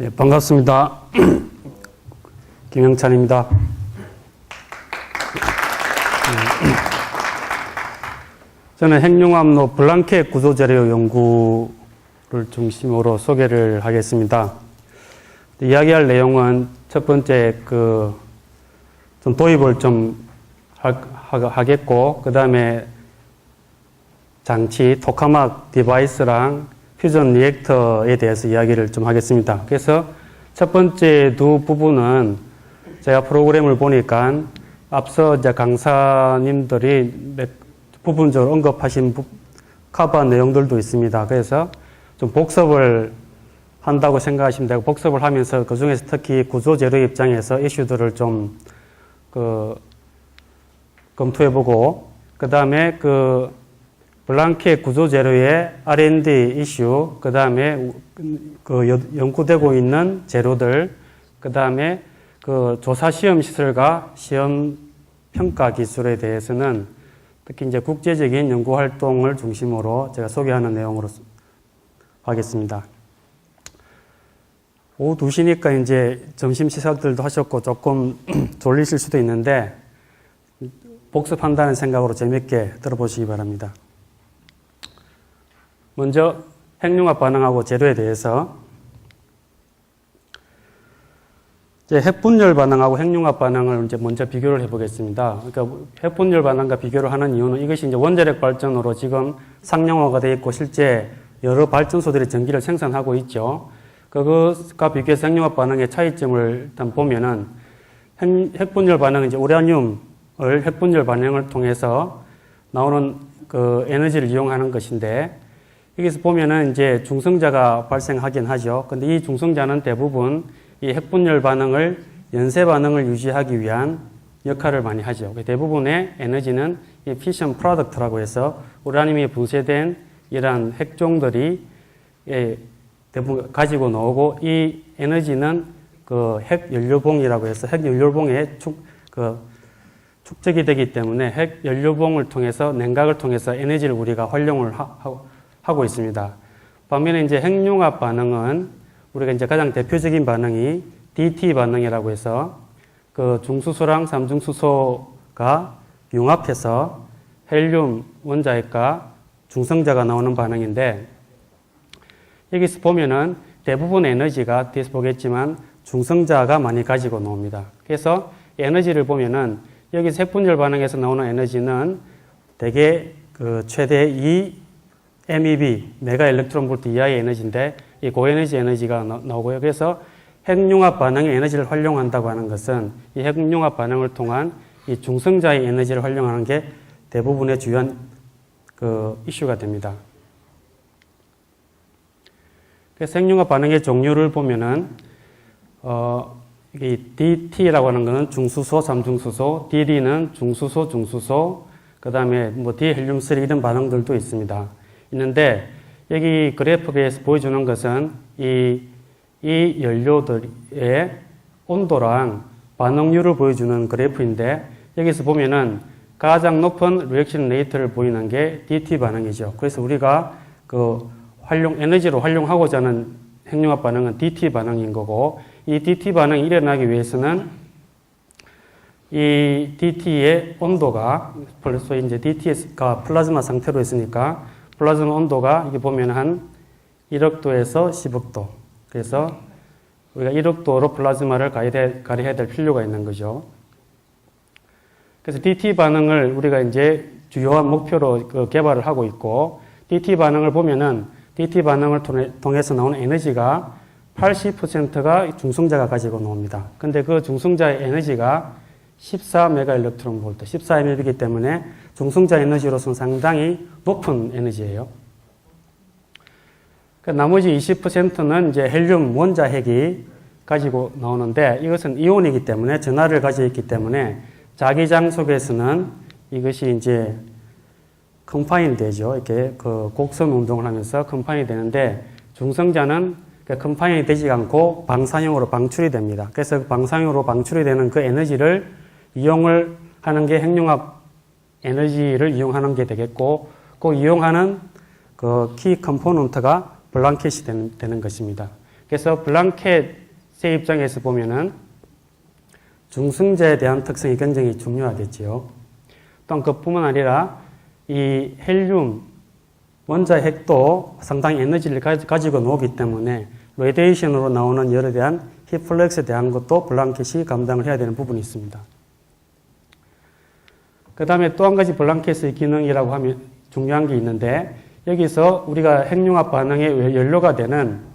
네, 반갑습니다. 김영찬입니다. 저는 핵융합로 블랑켓 구조재료 연구를 중심으로 소개를 하겠습니다. 이야기할 내용은 첫 번째 좀 도입을 좀 하겠고, 그 다음에 장치, 토카막 디바이스랑 퓨전 리액터에 대해서 이야기를 좀 하겠습니다. 그래서 첫 번째 두 부분은 제가 프로그램을 보니까 앞서 이제 강사님들이 부분적으로 언급하신 커버한 내용들도 있습니다. 그래서 좀 복습을 한다고 생각하시면 되고, 복습을 하면서 그 중에서 특히 구조재료 입장에서 이슈들을 좀 검토해보고, 그 다음에 블랑켓 구조재료의 R&D 이슈, 그 다음에 연구되고 있는 재료들, 그 다음에 조사시험시설과 시험평가 기술에 대해서는 특히 이제 국제적인 연구활동을 중심으로 제가 소개하는 내용으로 하겠습니다. 오후 2시니까 이제 점심 식사들도 하셨고 조금 졸리실 수도 있는데 복습한다는 생각으로 재밌게 들어보시기 바랍니다. 먼저 핵융합 반응하고 재료에 대해서, 이제 핵분열 반응하고 핵융합 반응을 이제 먼저 비교를 해보겠습니다. 그러니까 핵분열 반응과 비교를 하는 이유는 이것이 이제 원자력 발전으로 지금 상용화가 되어 있고 실제 여러 발전소들이 전기를 생산하고 있죠. 그것과 비교해서 핵융합 반응의 차이점을 일단 보면은 핵분열 반응은 이제 우라늄을 핵분열 반응을 통해서 나오는 에너지를 이용하는 것인데, 여기서 보면은 이제 중성자가 발생하긴 하죠. 근데 이 중성자는 대부분 이 핵분열 반응을 연쇄 반응을 유지하기 위한 역할을 많이 하죠. 대부분의 에너지는 이 피션 프로덕트라고 해서 우라늄이 분쇄된 이러한 핵종들이 대부분 가지고 나오고, 이 에너지는 핵연료봉이라고 해서 핵연료봉에 축적이 되기 때문에 핵연료봉을 통해서 냉각을 통해서 에너지를 우리가 활용을 하고 있습니다. 반면에 이제 핵융합 반응은 우리가 이제 가장 대표적인 반응이 DT 반응이라고 해서 중수소랑 삼중수소가 융합해서 헬륨 원자핵과 중성자가 나오는 반응인데, 여기서 보면은 대부분 에너지가 뒤에서 보겠지만 중성자가 많이 가지고 나옵니다. 그래서 에너지를 보면은 여기서 핵분열 반응에서 나오는 에너지는 대개 최대 2 메가 일렉트론 볼트 이하의 에너지인데, 이 고에너지 에너지가 나오고요. 그래서 핵융합 반응의 에너지를 활용한다고 하는 것은 이 핵융합 반응을 통한 이 중성자의 에너지를 활용하는 게 대부분의 주요한 이슈가 됩니다. 그래서 핵융합 반응의 종류를 보면은 이 DT라고 하는 것은 중수소, 삼중수소, DD는 중수소, 중수소, 그 다음에 디헬륨3 이런 반응들도 있는데, 여기 그래프에서 보여주는 것은 이 연료들의 온도랑 반응률을 보여주는 그래프인데, 여기서 보면은 가장 높은 리액션 레이트를 보이는 게 DT 반응이죠. 그래서 우리가 에너지로 활용하고자 하는 핵융합 반응은 DT 반응인 거고, 이 DT 반응이 일어나기 위해서는 이 DT의 온도가, 소위 이제 DT가 플라즈마 상태로 있으니까 플라즈마 온도가 이게 보면 한 1억 도에서 10억 도. 그래서 우리가 1억 도로 플라즈마를 가려야 될 필요가 있는 거죠. 그래서 DT 반응을 우리가 이제 주요한 목표로 개발을 하고 있고, DT 반응을 보면은 DT 반응을 통해서 나오는 에너지가 80%가 중성자가 가지고 나옵니다. 근데 그 중성자의 에너지가 14메가 일렉트론 볼트, 14m이기 때문에 중성자 에너지로서는 상당히 높은 에너지예요. 나머지 20%는 이제 헬륨 원자핵이 가지고 나오는데, 이것은 이온이기 때문에 전하를 가지고 있기 때문에 자기장 속에서는 이것이 이제 컴파인 되죠. 이렇게 곡선 운동을 하면서 컴파인이 되는데, 중성자는 컴파인이 되지 않고 방사형으로 방출이 됩니다. 그래서 방사형으로 방출이 되는 그 에너지를 이용을 하는 게 핵융합 에너지를 이용하는 게 되겠고, 그 이용하는 키 컴포넌트가 블랑켓이 되는 것입니다. 그래서 블랑켓의 입장에서 보면은 중성자에 대한 특성이 굉장히 중요하겠지요. 또한 그뿐만 아니라 이 헬륨 원자의 핵도 상당히 에너지를 가지고 나오기 때문에 레디에이션으로 나오는 열에 대한 히플렉스에 대한 것도 블랑켓이 감당을 해야 되는 부분이 있습니다. 그 다음에 또 한 가지 블랑켓의 기능이라고 하면 중요한 게 있는데, 여기서 우리가 핵융합 반응의 연료가 되는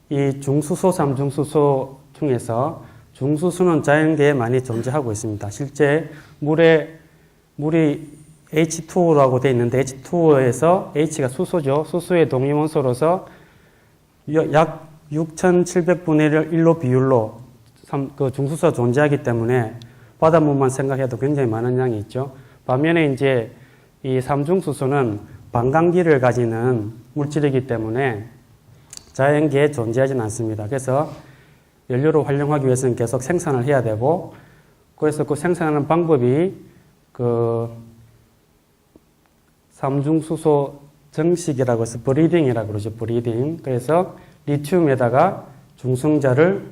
이 중수소, 삼중수소 중에서 중수소는 자연계에 많이 존재하고 있습니다. 실제 물이 H2O라고 되어 있는데 H2O에서 H가 수소죠. 수소의 동위원소로서 약 6,700분의 1로 비율로 그 중수소가 존재하기 때문에 바닷물만 생각해도 굉장히 많은 양이 있죠. 반면에 이제 이 삼중수소는 반감기를 가지는 물질이기 때문에 자연계에 존재하지는 않습니다. 그래서 연료로 활용하기 위해서는 계속 생산을 해야 되고, 그래서 그 생산하는 방법이 그 삼중수소 정식이라고 해서 브리딩이라고 그러죠. 브리딩. 그래서 리튬에다가 중성자를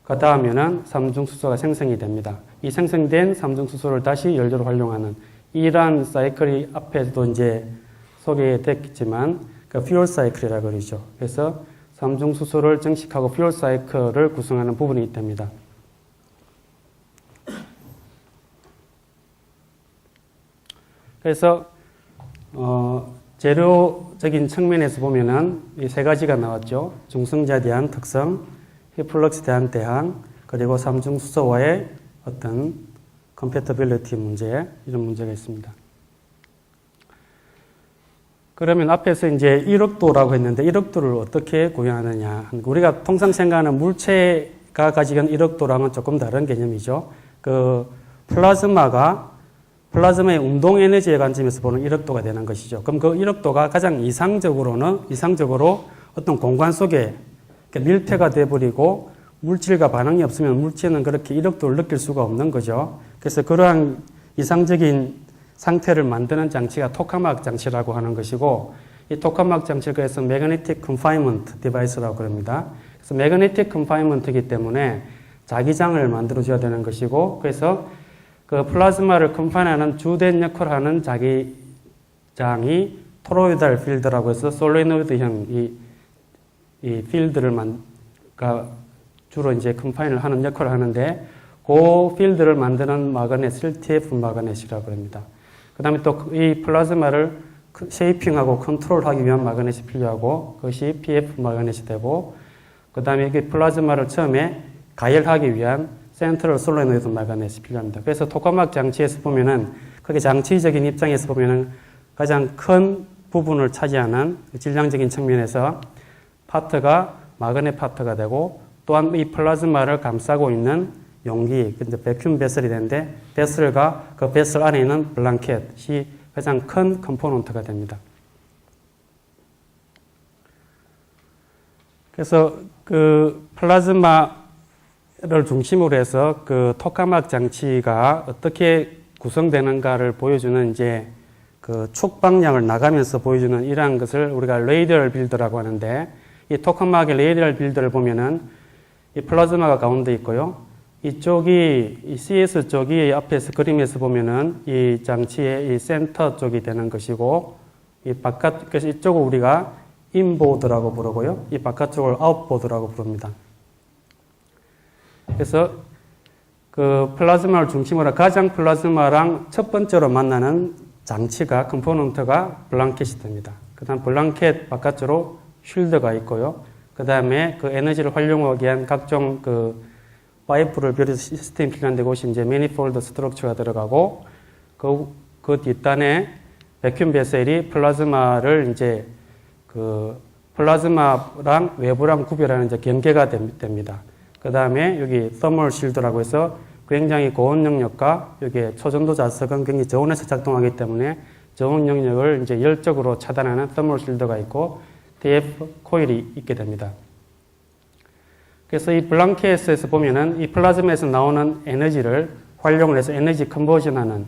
가닿으면은 삼중수소가 생성이 됩니다. 이 생성된 삼중수소를 다시 연료로 활용하는 이러한 사이클이 앞에도 이제 소개됐지만 그 퓨얼 사이클이라고 그러죠. 그래서 삼중수소를 정식하고 퓨얼 사이클을 구성하는 부분이 됩니다. 그래서 재료적인 측면에서 보면은 이 세 가지가 나왔죠. 중성자에 대한 특성, 히플럭스에 대한 대항, 그리고 삼중수소와의 어떤 컴패터빌리티 문제, 이런 문제가 있습니다. 그러면 앞에서 이제 1억도라고 했는데 1억도를 어떻게 구현하느냐. 우리가 통상 생각하는 물체가 가지고 있는 1억도랑은 조금 다른 개념이죠. 그 플라즈마의 운동 에너지의 관점에서 보는 1억도가 되는 것이죠. 그럼 그 1억도가 가장 이상적으로 어떤 공간 속에 밀폐가 돼버리고 물질과 반응이 없으면 물체는 그렇게 1억도를 느낄 수가 없는 거죠. 그래서 그러한 이상적인 상태를 만드는 장치가 토카막 장치라고 하는 것이고, 이 토카막 장치를 그래서 Magnetic Confinement Device라고 그럽니다. 그래서 Magnetic Confinement이기 때문에 자기장을 만들어줘야 되는 것이고, 그래서 그 플라즈마를 컨파인하는 주된 역할을 하는 자기장이 토로이달 필드라고 해서 솔레노이드형 이 필드를 주로 이제 컨파인을 하는 역할을 하는데, 그 필드를 만드는 마그넷을 TF 마그넷이라고 합니다. 그 다음에 또 이 플라즈마를 쉐이핑하고 컨트롤하기 위한 마그넷이 필요하고, 그것이 PF 마그넷이 되고, 그 다음에 이 플라즈마를 처음에 가열하기 위한 센트럴 솔레노이드 마그넷이 필요합니다. 그래서 토카막 장치에서 보면은, 그게 장치적인 입장에서 보면은 가장 큰 부분을 차지하는 질량적인 측면에서 파트가 마그넷 파트가 되고, 또한 이 플라즈마를 감싸고 있는 용기, 근데 베큐um 베슬이 되는데, 베슬과 그 베슬 안에 있는 블랑켓이 가장 큰 컴포넌트가 됩니다. 그래서 그 플라즈마를 중심으로 해서 그 토카막 장치가 어떻게 구성되는가를 보여주는 이제 그 축 방향을 나가면서 보여주는 이러한 것을 우리가 레이디얼 빌드라고 하는데, 이 토카막의 레이디얼 빌드를 보면은 이 플라즈마가 가운데 있고요. 이쪽이, 이 CS 쪽이 앞에서 그림에서 보면은 이 장치의 이 센터 쪽이 되는 것이고, 그래서 이쪽을 우리가 인보드라고 부르고요. 이 바깥쪽을 아웃보드라고 부릅니다. 그래서 그 플라즈마를 중심으로 가장 플라즈마랑 첫 번째로 만나는 장치가, 컴포넌트가 블랑켓이 됩니다. 그 다음 블랑켓 바깥쪽으로 쉴드가 있고요. 그 다음에 그 에너지를 활용하기 위한 각종 그 파이프를 비롯해서 시스템이 필요한 곳이 이제 매니폴드 스트럭처가 들어가고, 그 뒷단에 베큐um 베셀이 플라즈마를 이제 그 플라즈마랑 외부랑 구별하는 이제 경계가 됩니다. 그 다음에 여기 서멀 실드라고 해서 굉장히 고온 영역과 여기 초전도 자석은 굉장히 저온에서 작동하기 때문에 저온 영역을 이제 열적으로 차단하는 서멀 실드가 있고, TF 코일이 있게 됩니다. 그래서 이 블랑켓에서 보면은 이 플라즈마에서 나오는 에너지를 활용을 해서 에너지 컨버전하는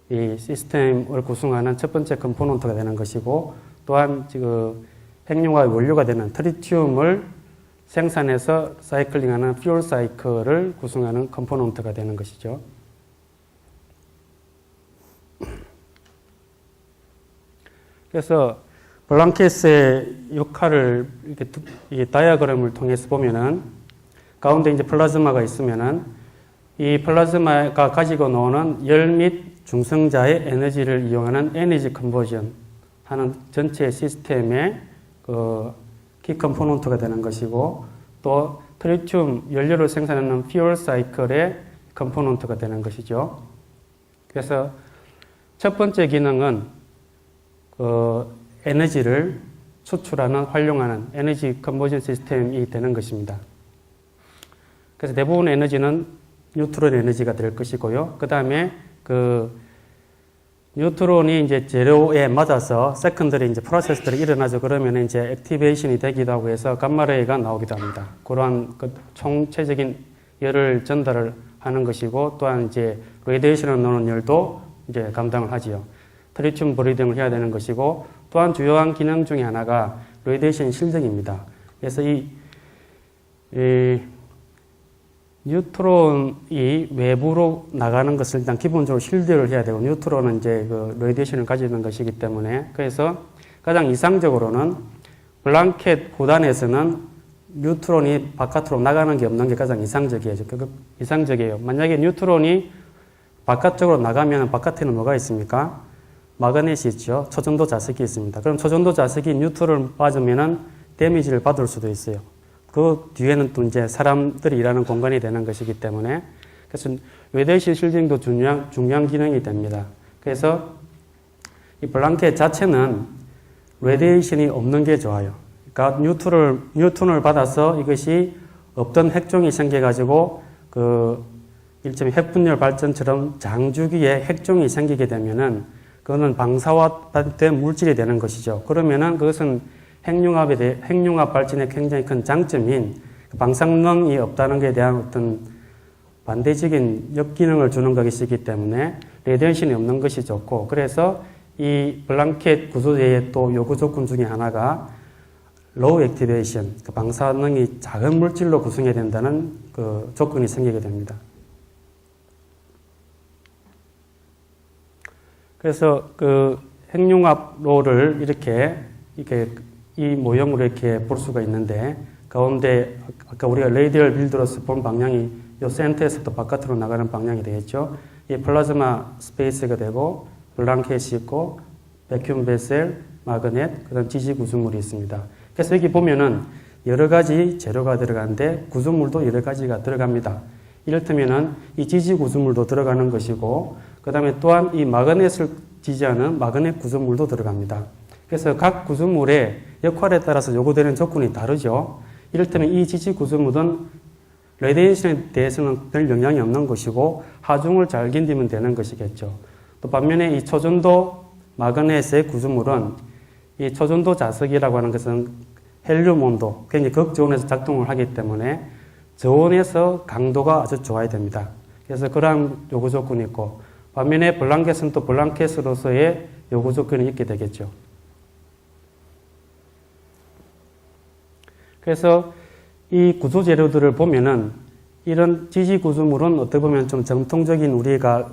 이 시스템을 구성하는 첫 번째 컴포넌트가 되는 것이고, 또한 지금 핵융합의 원료가 되는 트리튬을 생산해서 사이클링하는 퓨얼 사이클을 구성하는 컴포넌트가 되는 것이죠. 그래서 블랑켓의 역할을 이렇게 이 다이어그램을 통해서 보면은 가운데 이제 플라즈마가 있으면은 이 플라즈마가 가지고 노는 열 및 중성자의 에너지를 이용하는 에너지 컨버전 하는 전체 시스템의 그 키 컴포넌트가 되는 것이고 또 트리튬 연료를 생산하는 퓨얼 사이클의 컴포넌트가 되는 것이죠. 그래서 첫 번째 기능은 에너지를 수출하는, 활용하는 에너지 컨버전 시스템이 되는 것입니다. 그래서 대부분의 에너지는 뉴트론 에너지가 될 것이고요. 그 다음에 뉴트론이 이제 재료에 맞아서 세컨더리 이제 프로세스들이 일어나죠. 그러면 이제 액티베이션이 되기도 하고 해서 감마레이가 나오기도 합니다. 그러한 총체적인 열을 전달을 하는 것이고 또한 이제 레디에이션을 넣는 열도 이제 감당을 하지요. 트리튬 브리딩을 해야 되는 것이고 또한 주요한 기능 중에 하나가 레디에이션 실딩입니다. 그래서 이 뉴트론이 외부로 나가는 것을 일단 기본적으로 실드를 해야 되고 뉴트론은 이제 그 레디에이션을 가지는 것이기 때문에 그래서 가장 이상적으로는 블랑켓 후단에서는 뉴트론이 바깥으로 나가는 게 없는 게 가장 이상적이에요. 만약에 뉴트론이 바깥쪽으로 나가면 바깥에는 뭐가 있습니까? 마그넷이 있죠. 초전도 자석이 있습니다. 그럼 초전도 자석이 뉴트론을 맞으면은 데미지를 받을 수도 있어요. 그 뒤에는 또 이제 사람들이 일하는 공간이 되는 것이기 때문에 그래서 레디에이션 실딩도 중요한 기능이 됩니다. 그래서 이 블랑켓 자체는 레디에이션이 없는 게 좋아요. 그러니까 뉴턴을 받아서 이것이 없던 핵종이 생겨가지고 일종의 핵분열 발전처럼 장주기에 핵종이 생기게 되면은 그거는 방사화된 물질이 되는 것이죠. 그러면은 그것은 핵융합 발전의 굉장히 큰 장점인 방사능이 없다는 것에 대한 어떤 반대적인 역기능을 주는 것이기 때문에 레디에이션이 없는 것이 좋고 그래서 이 블랑켓 구조제의 또 요구 조건 중에 하나가 로우 액티베이션, 방사능이 작은 물질로 구성해야 된다는 그 조건이 생기게 됩니다. 그래서 그 핵융합로를 이렇게 이 모형으로 이렇게 볼 수가 있는데 가운데 아까 우리가 레이디얼 빌드로서 본 방향이 이 센터에서부터 바깥으로 나가는 방향이 되겠죠. 이 플라즈마 스페이스가 되고 블랑켓이 있고 베큐um 베셀, 마그넷, 그다음 지지 구조물이 있습니다. 그래서 여기 보면은 여러 가지 재료가 들어가는데 구조물도 여러 가지가 들어갑니다. 이를테면은 이 지지 구조물도 들어가는 것이고 그다음에 또한 이 마그넷을 지지하는 마그넷 구조물도 들어갑니다. 그래서 각 구조물의 역할에 따라서 요구되는 조건이 다르죠. 이를테면 이 지지 구조물은 레디에이션에 대해서는 별 영향이 없는 것이고 하중을 잘 견디면 되는 것이겠죠. 또 반면에 이 초전도 마그넷의 구조물은 이 초전도 자석이라고 하는 것은 헬륨 온도, 굉장히 극저온에서 작동을 하기 때문에 저온에서 강도가 아주 좋아야 됩니다. 그래서 그러한 요구 조건이 있고 반면에 블랑켓은 또 블랑켓으로서의 요구 조건이 있게 되겠죠. 그래서 이 구조 재료들을 보면은 이런 지지 구조물은 어떻게 보면 좀 정통적인 우리가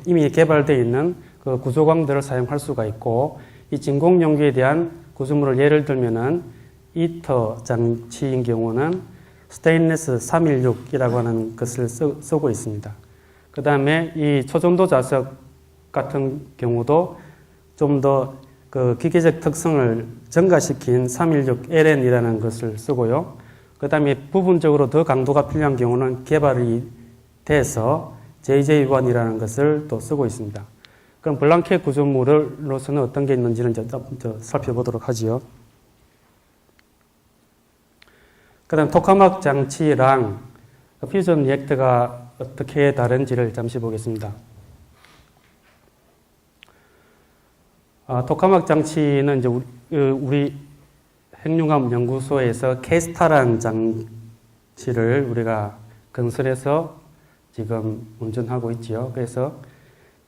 이미 개발되어 있는 그 구조광들을 사용할 수가 있고 이 진공 용기에 대한 구조물을 예를 들면은 이터 장치인 경우는 스테인리스 316이라고 하는 것을 쓰고 있습니다. 그 다음에 이 초전도 자석 같은 경우도 좀 더 그 기계적 특성을 증가시킨 316LN이라는 것을 쓰고요. 그 다음에 부분적으로 더 강도가 필요한 경우는 개발이 돼서 JJ1이라는 것을 또 쓰고 있습니다. 그럼 블랑켓 구조물로서는 어떤 게 있는지는 이제 좀 살펴보도록 하지요. 그 다음 토카막 장치랑 퓨전 리액터가 어떻게 다른지를 잠시 보겠습니다. 토카막 장치는 이제 우리 핵융합 연구소에서 케스타라는 장치를 우리가 건설해서 지금 운전하고 있지요. 그래서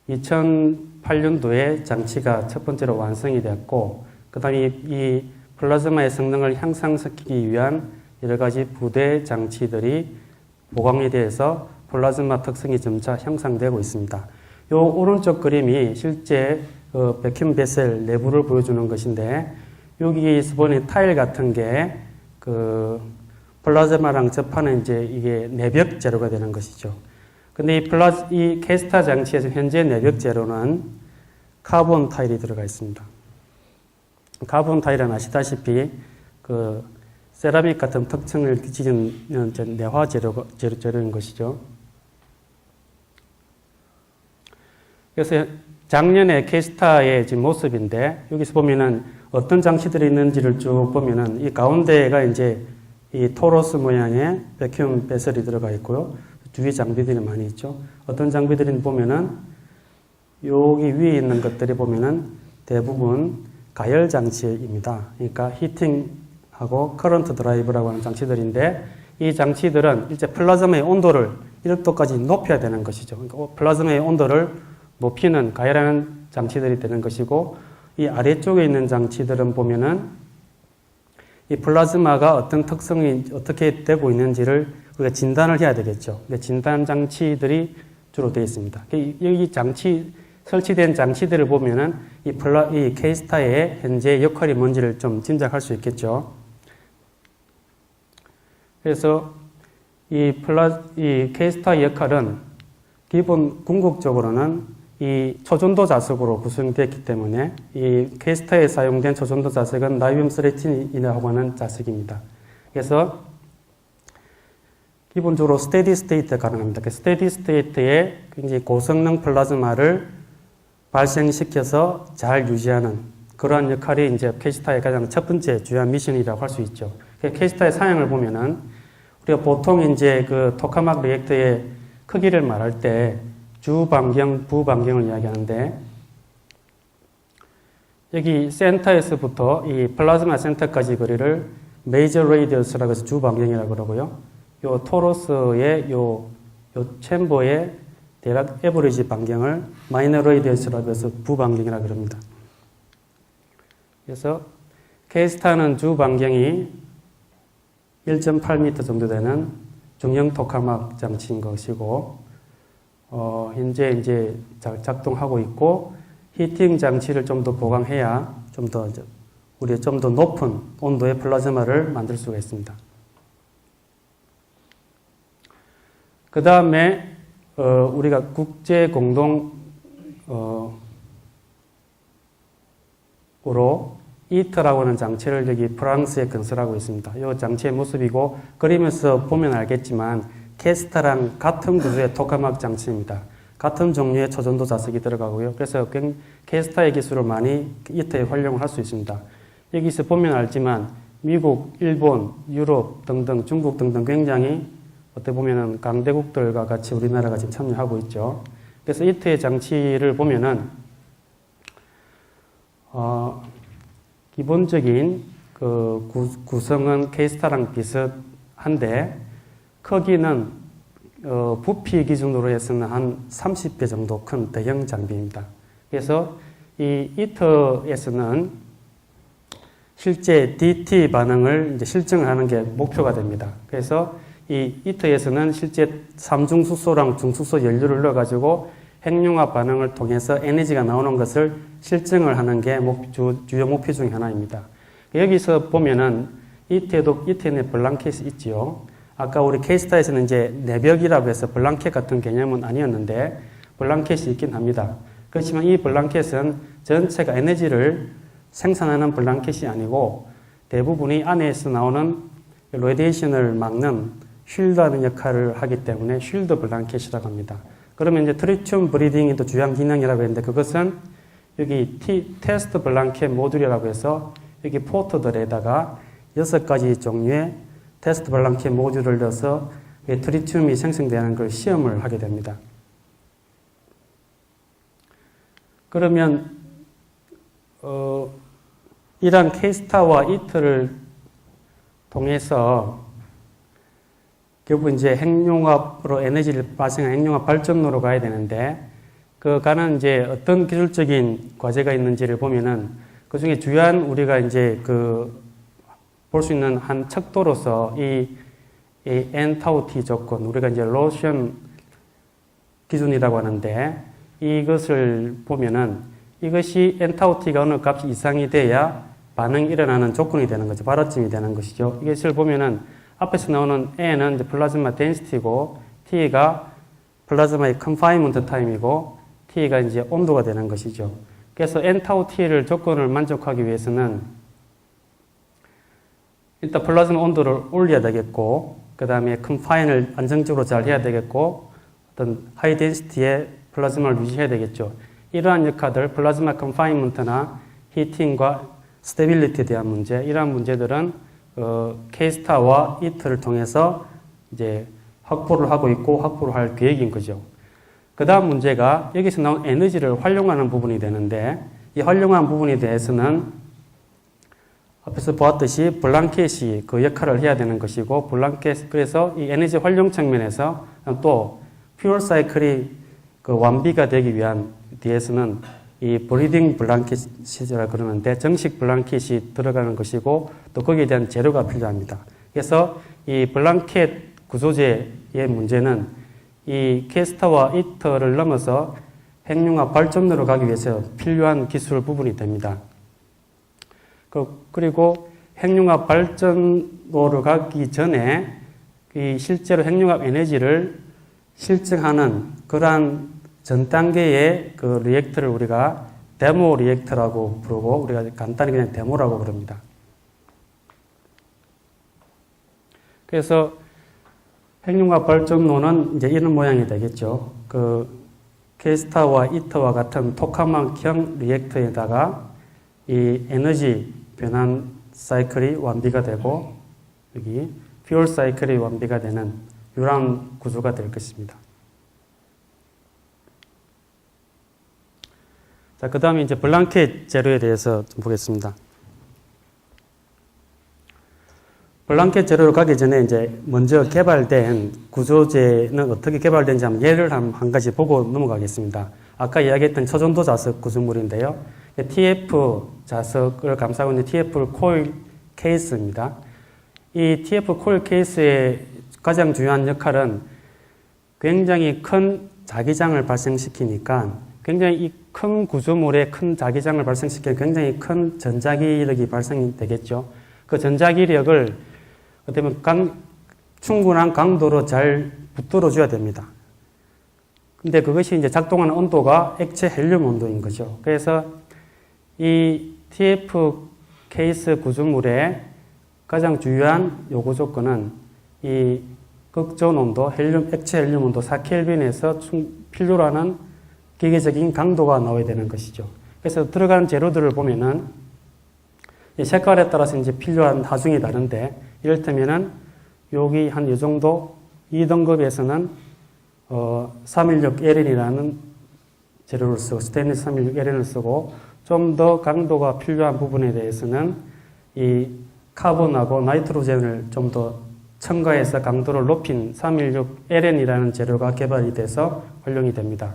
2008년도에 장치가 첫 번째로 완성이 되었고, 그 다음에 이 플라즈마의 성능을 향상시키기 위한 여러 가지 부대 장치들이 보강이 돼서 플라즈마 특성이 점차 형성되고 있습니다. 이 오른쪽 그림이 실제 백큐ම් 베셀 내부를 보여주는 것인데, 여기에서 보니 타일 같은 게 플라즈마랑 접하는 이제 이게 내벽 재료가 되는 것이죠. 근데 이 케스타 장치에서 현재 내벽 재료는 카본 타일이 들어가 있습니다. 카본 타일은 아시다시피 세라믹 같은 특징을 지닌 내화 재료인 것이죠. 그래서 작년에 케스타의 지금 모습인데, 여기서 보면은 어떤 장치들이 있는지를 쭉 보면은 이 가운데가 이제 이 토로스 모양의 백큐ම් 베슬이 들어가 있고요. 주위 장비들이 많이 있죠. 어떤 장비들은 보면은 여기 위에 있는 것들이 보면은 대부분 가열 장치입니다. 그러니까 히팅하고 커런트 드라이브라고 하는 장치들인데, 이 장치들은 이제 플라즈마의 온도를 1도까지 높여야 되는 것이죠. 그러니까 플라즈마의 온도를 높이는 가열하는 장치들이 되는 것이고, 이 아래쪽에 있는 장치들은 보면은 이 플라즈마가 어떤 특성이 어떻게 되고 있는지를 우리가 진단을 해야 되겠죠. 진단 장치들이 주로 되어 있습니다. 여기 설치된 장치들을 보면은 이 케이스타의 현재 역할이 뭔지를 좀 짐작할 수 있겠죠. 그래서 이 케이스타의 역할은 기본 궁극적으로는 이 초전도 자석으로 구성되었기 때문에 이 케이스타에 사용된 초전도 자석은 나이움 13이라고 하는 자석입니다. 그래서 기본적으로 스테디 스테이트가 가능합니다. 스테디 스테이트에 굉장히 고성능 플라즈마를 발생시켜서 잘 유지하는 그러한 역할이 이제 케이스타의 가장 첫 번째 주요한 미션이라고 할 수 있죠. 케이스타의 사양을 보면은 우리가 보통 이제 토카막 리액터의 크기를 말할 때 주 반경, 부 반경을 이야기하는데, 여기 센터에서부터 이 플라즈마 센터까지 거리를 메이저 레이디어스라고 해서 주 반경이라고 그러고요. 요 토로스의 요 챔버의 대략 에버리지 반경을 마이너 레이디어스라고 해서 부 반경이라고 그럽니다. 그래서 케이스타는 주 반경이 1.8m 정도 되는 중형 토카막 장치인 것이고, 현재 이제 작동하고 있고, 히팅 장치를 좀 더 보강해야 우리가 좀 더 높은 온도의 플라즈마를 만들 수가 있습니다. 그 다음에, 우리가 국제 공동, 으로 이트라고 하는 장치를 여기 프랑스에 건설하고 있습니다. 이 장치의 모습이고, 그림에서 보면 알겠지만 케스타랑 같은 구조의 토카막 장치입니다. 같은 종류의 초전도 자석이 들어가고요. 그래서 케스타의 기술을 많이 이트에 활용을 할 수 있습니다. 여기서 보면 알지만 미국, 일본, 유럽 등등, 중국 등등 굉장히 어떻게 보면은 강대국들과 같이 우리나라가 지금 참여하고 있죠. 그래서 이트의 장치를 보면은 기본적인 구성은 케이스타랑 비슷한데, 크기는 부피 기준으로 해서는 한 30배 정도 큰 대형 장비입니다. 그래서 이 이터에서는 실제 DT 반응을 이제 실증을 하는 게 목표가 됩니다. 그래서 이 이터에서는 실제 삼중수소랑 중수소 연료를 넣어가지고 핵융합 반응을 통해서 에너지가 나오는 것을 실증을 하는 게 주요 목표 중 하나입니다. 여기서 보면은 이터에 블랑켓이 있지요. 아까 우리 케이스타에서는 이제 내벽이라고 해서 블랑켓 같은 개념은 아니었는데 블랑켓이 있긴 합니다. 그렇지만 이 블랑켓은 전체가 에너지를 생산하는 블랑켓이 아니고 대부분이 안에서 나오는 레디에이션을 막는 쉴드하는 역할을 하기 때문에 쉴드 블랑켓이라고 합니다. 그러면 이제 트리튬 브리딩이 또 주요한 기능이라고 했는데, 그것은 여기 테스트 블랑켓 모듈이라고 해서 여기 포트들에다가 6가지 종류의 테스트 블랑켓 모듈을 넣어서 트리튬이 생성되는 걸 시험을 하게 됩니다. 그러면 이러한 케이스타와 이트를 통해서 결국 이제 핵융합으로 에너지를 발생한 핵융합 발전로로 가야 되는데, 가는 이제 어떤 기술적인 과제가 있는지를 보면은 그 중에 주요한 우리가 이제 볼 수 있는 한 척도로서 이 N 타우 T 조건, 우리가 이제 로션 기준이라고 하는데, 이것을 보면은 이것이 N 타우 T가 어느 값이 이상이 돼야 반응이 일어나는 조건이 되는 거죠. 발화점이 되는 것이죠. 이것을 보면은 앞에서 나오는 N은 이제 플라즈마 덴시티고, T가 플라즈마의 컨파인먼트 타임이고, T가 이제 온도가 되는 것이죠. 그래서 N 타우 T를 조건을 만족하기 위해서는 일단 플라즈마 온도를 올려야 되겠고, 그 다음에 컨파인을 안정적으로 잘 해야 되겠고, 어떤 하이 덴시티의 플라즈마를 유지해야 되겠죠. 이러한 역할들, 플라즈마 컨파인먼트나 히팅과 스테빌리티에 대한 문제, 이러한 문제들은 K스타와 이트를 통해서 이제 확보를 하고 있고 확보를 할 계획인 거죠. 그 다음 문제가 여기서 나온 에너지를 활용하는 부분이 되는데, 이 활용하는 부분에 대해서는 앞에서 보았듯이 블랑켓이 그 역할을 해야 되는 것이고, 블랑켓, 그래서 이 에너지 활용 측면에서 또 퓨얼 사이클이 그 완비가 되기 위한 뒤에서는 이 브리딩 블랑켓이라 그러는데, 정식 블랑켓이 들어가는 것이고, 또 거기에 대한 재료가 필요합니다. 그래서 이 블랑켓 구조제의 문제는 이 K스타와 이터를 넘어서 핵융합 발전으로 가기 위해서 필요한 기술 부분이 됩니다. 그리고 핵융합 발전으로 가기 전에 이 실제로 핵융합 에너지를 실증하는 그러한 전 단계의 그 리액터를 우리가 데모 리액터라고 부르고, 우리가 간단히 그냥 데모라고 부릅니다. 그래서 핵융합 발전로는 이제 이런 모양이 되겠죠. 그 K스타와 이터와 같은 토카막형 리액터에다가 이 에너지 변환 사이클이 완비가 되고, 여기 퓨얼 사이클이 완비가 되는 이러한 구조가 될 것입니다. 자, 그 다음에 이제 블랑켓 재료에 대해서 좀 보겠습니다. 블랑켓 재료로 가기 전에 이제 먼저 개발된 구조제는 어떻게 개발된지 한번 예를 한 가지 보고 넘어가겠습니다. 아까 이야기했던 초전도 자석 구조물인데요. TF 자석을 감싸고 있는 TF 코일 케이스입니다. 이 TF 코일 케이스의 가장 중요한 역할은 굉장히 큰 자기장을 발생시키니까, 굉장히 이 큰 구조물에 큰 자기장을 발생시키는 굉장히 큰 전자기력이 발생이 되겠죠. 그 전자기력을 어떻게 보면 충분한 강도로 잘 붙들어 줘야 됩니다. 근데 그것이 이제 작동하는 온도가 액체 헬륨 온도인 거죠. 그래서 이 TF 케이스 구조물의 가장 중요한 요구 조건은 이 극전 온도, 액체 헬륨 온도 4켈빈에서 필요로 하는 기계적인 강도가 나와야 되는 것이죠. 그래서 들어가는 재료들을 보면은 색깔에 따라서 이제 필요한 하중이 다른데, 이를테면은 여기 한 이 정도, 이 등급에서는 316LN이라는 재료를 쓰고, 스테인리스 316LN을 쓰고, 좀 더 강도가 필요한 부분에 대해서는 이 카본하고 나이트로젠을 좀 더 첨가해서 강도를 높인 316LN이라는 재료가 개발이 돼서 활용이 됩니다.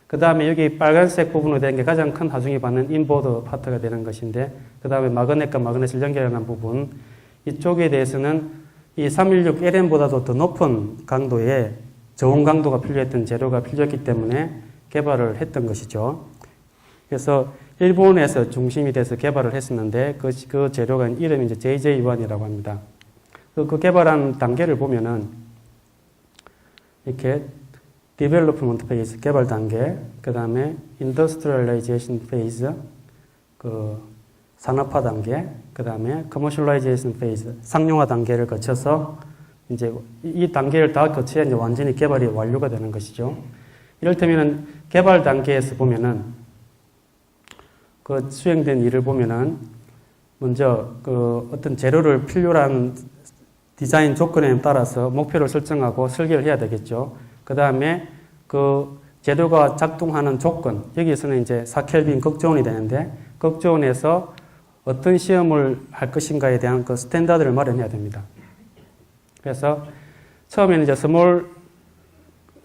그 다음에 여기 빨간색 부분으로 된 게 가장 큰 하중이 받는 인보드 파트가 되는 것인데, 그 다음에 마그넷과 마그넷을 연결하는 부분, 이쪽에 대해서는 이 316LN보다도 더 높은 강도의 저온 강도가 필요했던 재료가 필요했기 때문에 개발을 했던 것이죠. 그래서 일본에서 중심이 돼서 개발을 했었는데, 그 재료가 이름이 이제 JJ1이라고 합니다. 그 개발한 단계를 보면은 이렇게 Development Phase, 개발 단계, 그 다음에 Industrialization Phase, 그 산업화 단계, 그 다음에 Commercialization Phase, 상용화 단계를 거쳐서 이제 이 단계를 다 거쳐야 이제 완전히 개발이 완료가 되는 것이죠. 이를테면은 개발 단계에서 보면은 그 수행된 일을 보면은 먼저 그 어떤 재료를 필요로 한 디자인 조건에 따라서 목표를 설정하고 설계를 해야 되겠죠. 그 다음에 그 재료가 작동하는 조건, 여기에서는 이제 4켈빈 극저온이 되는데, 극저온에서 어떤 시험을 할 것인가에 대한 그 스탠다드를 마련해야 됩니다. 그래서 처음에는 이제 스몰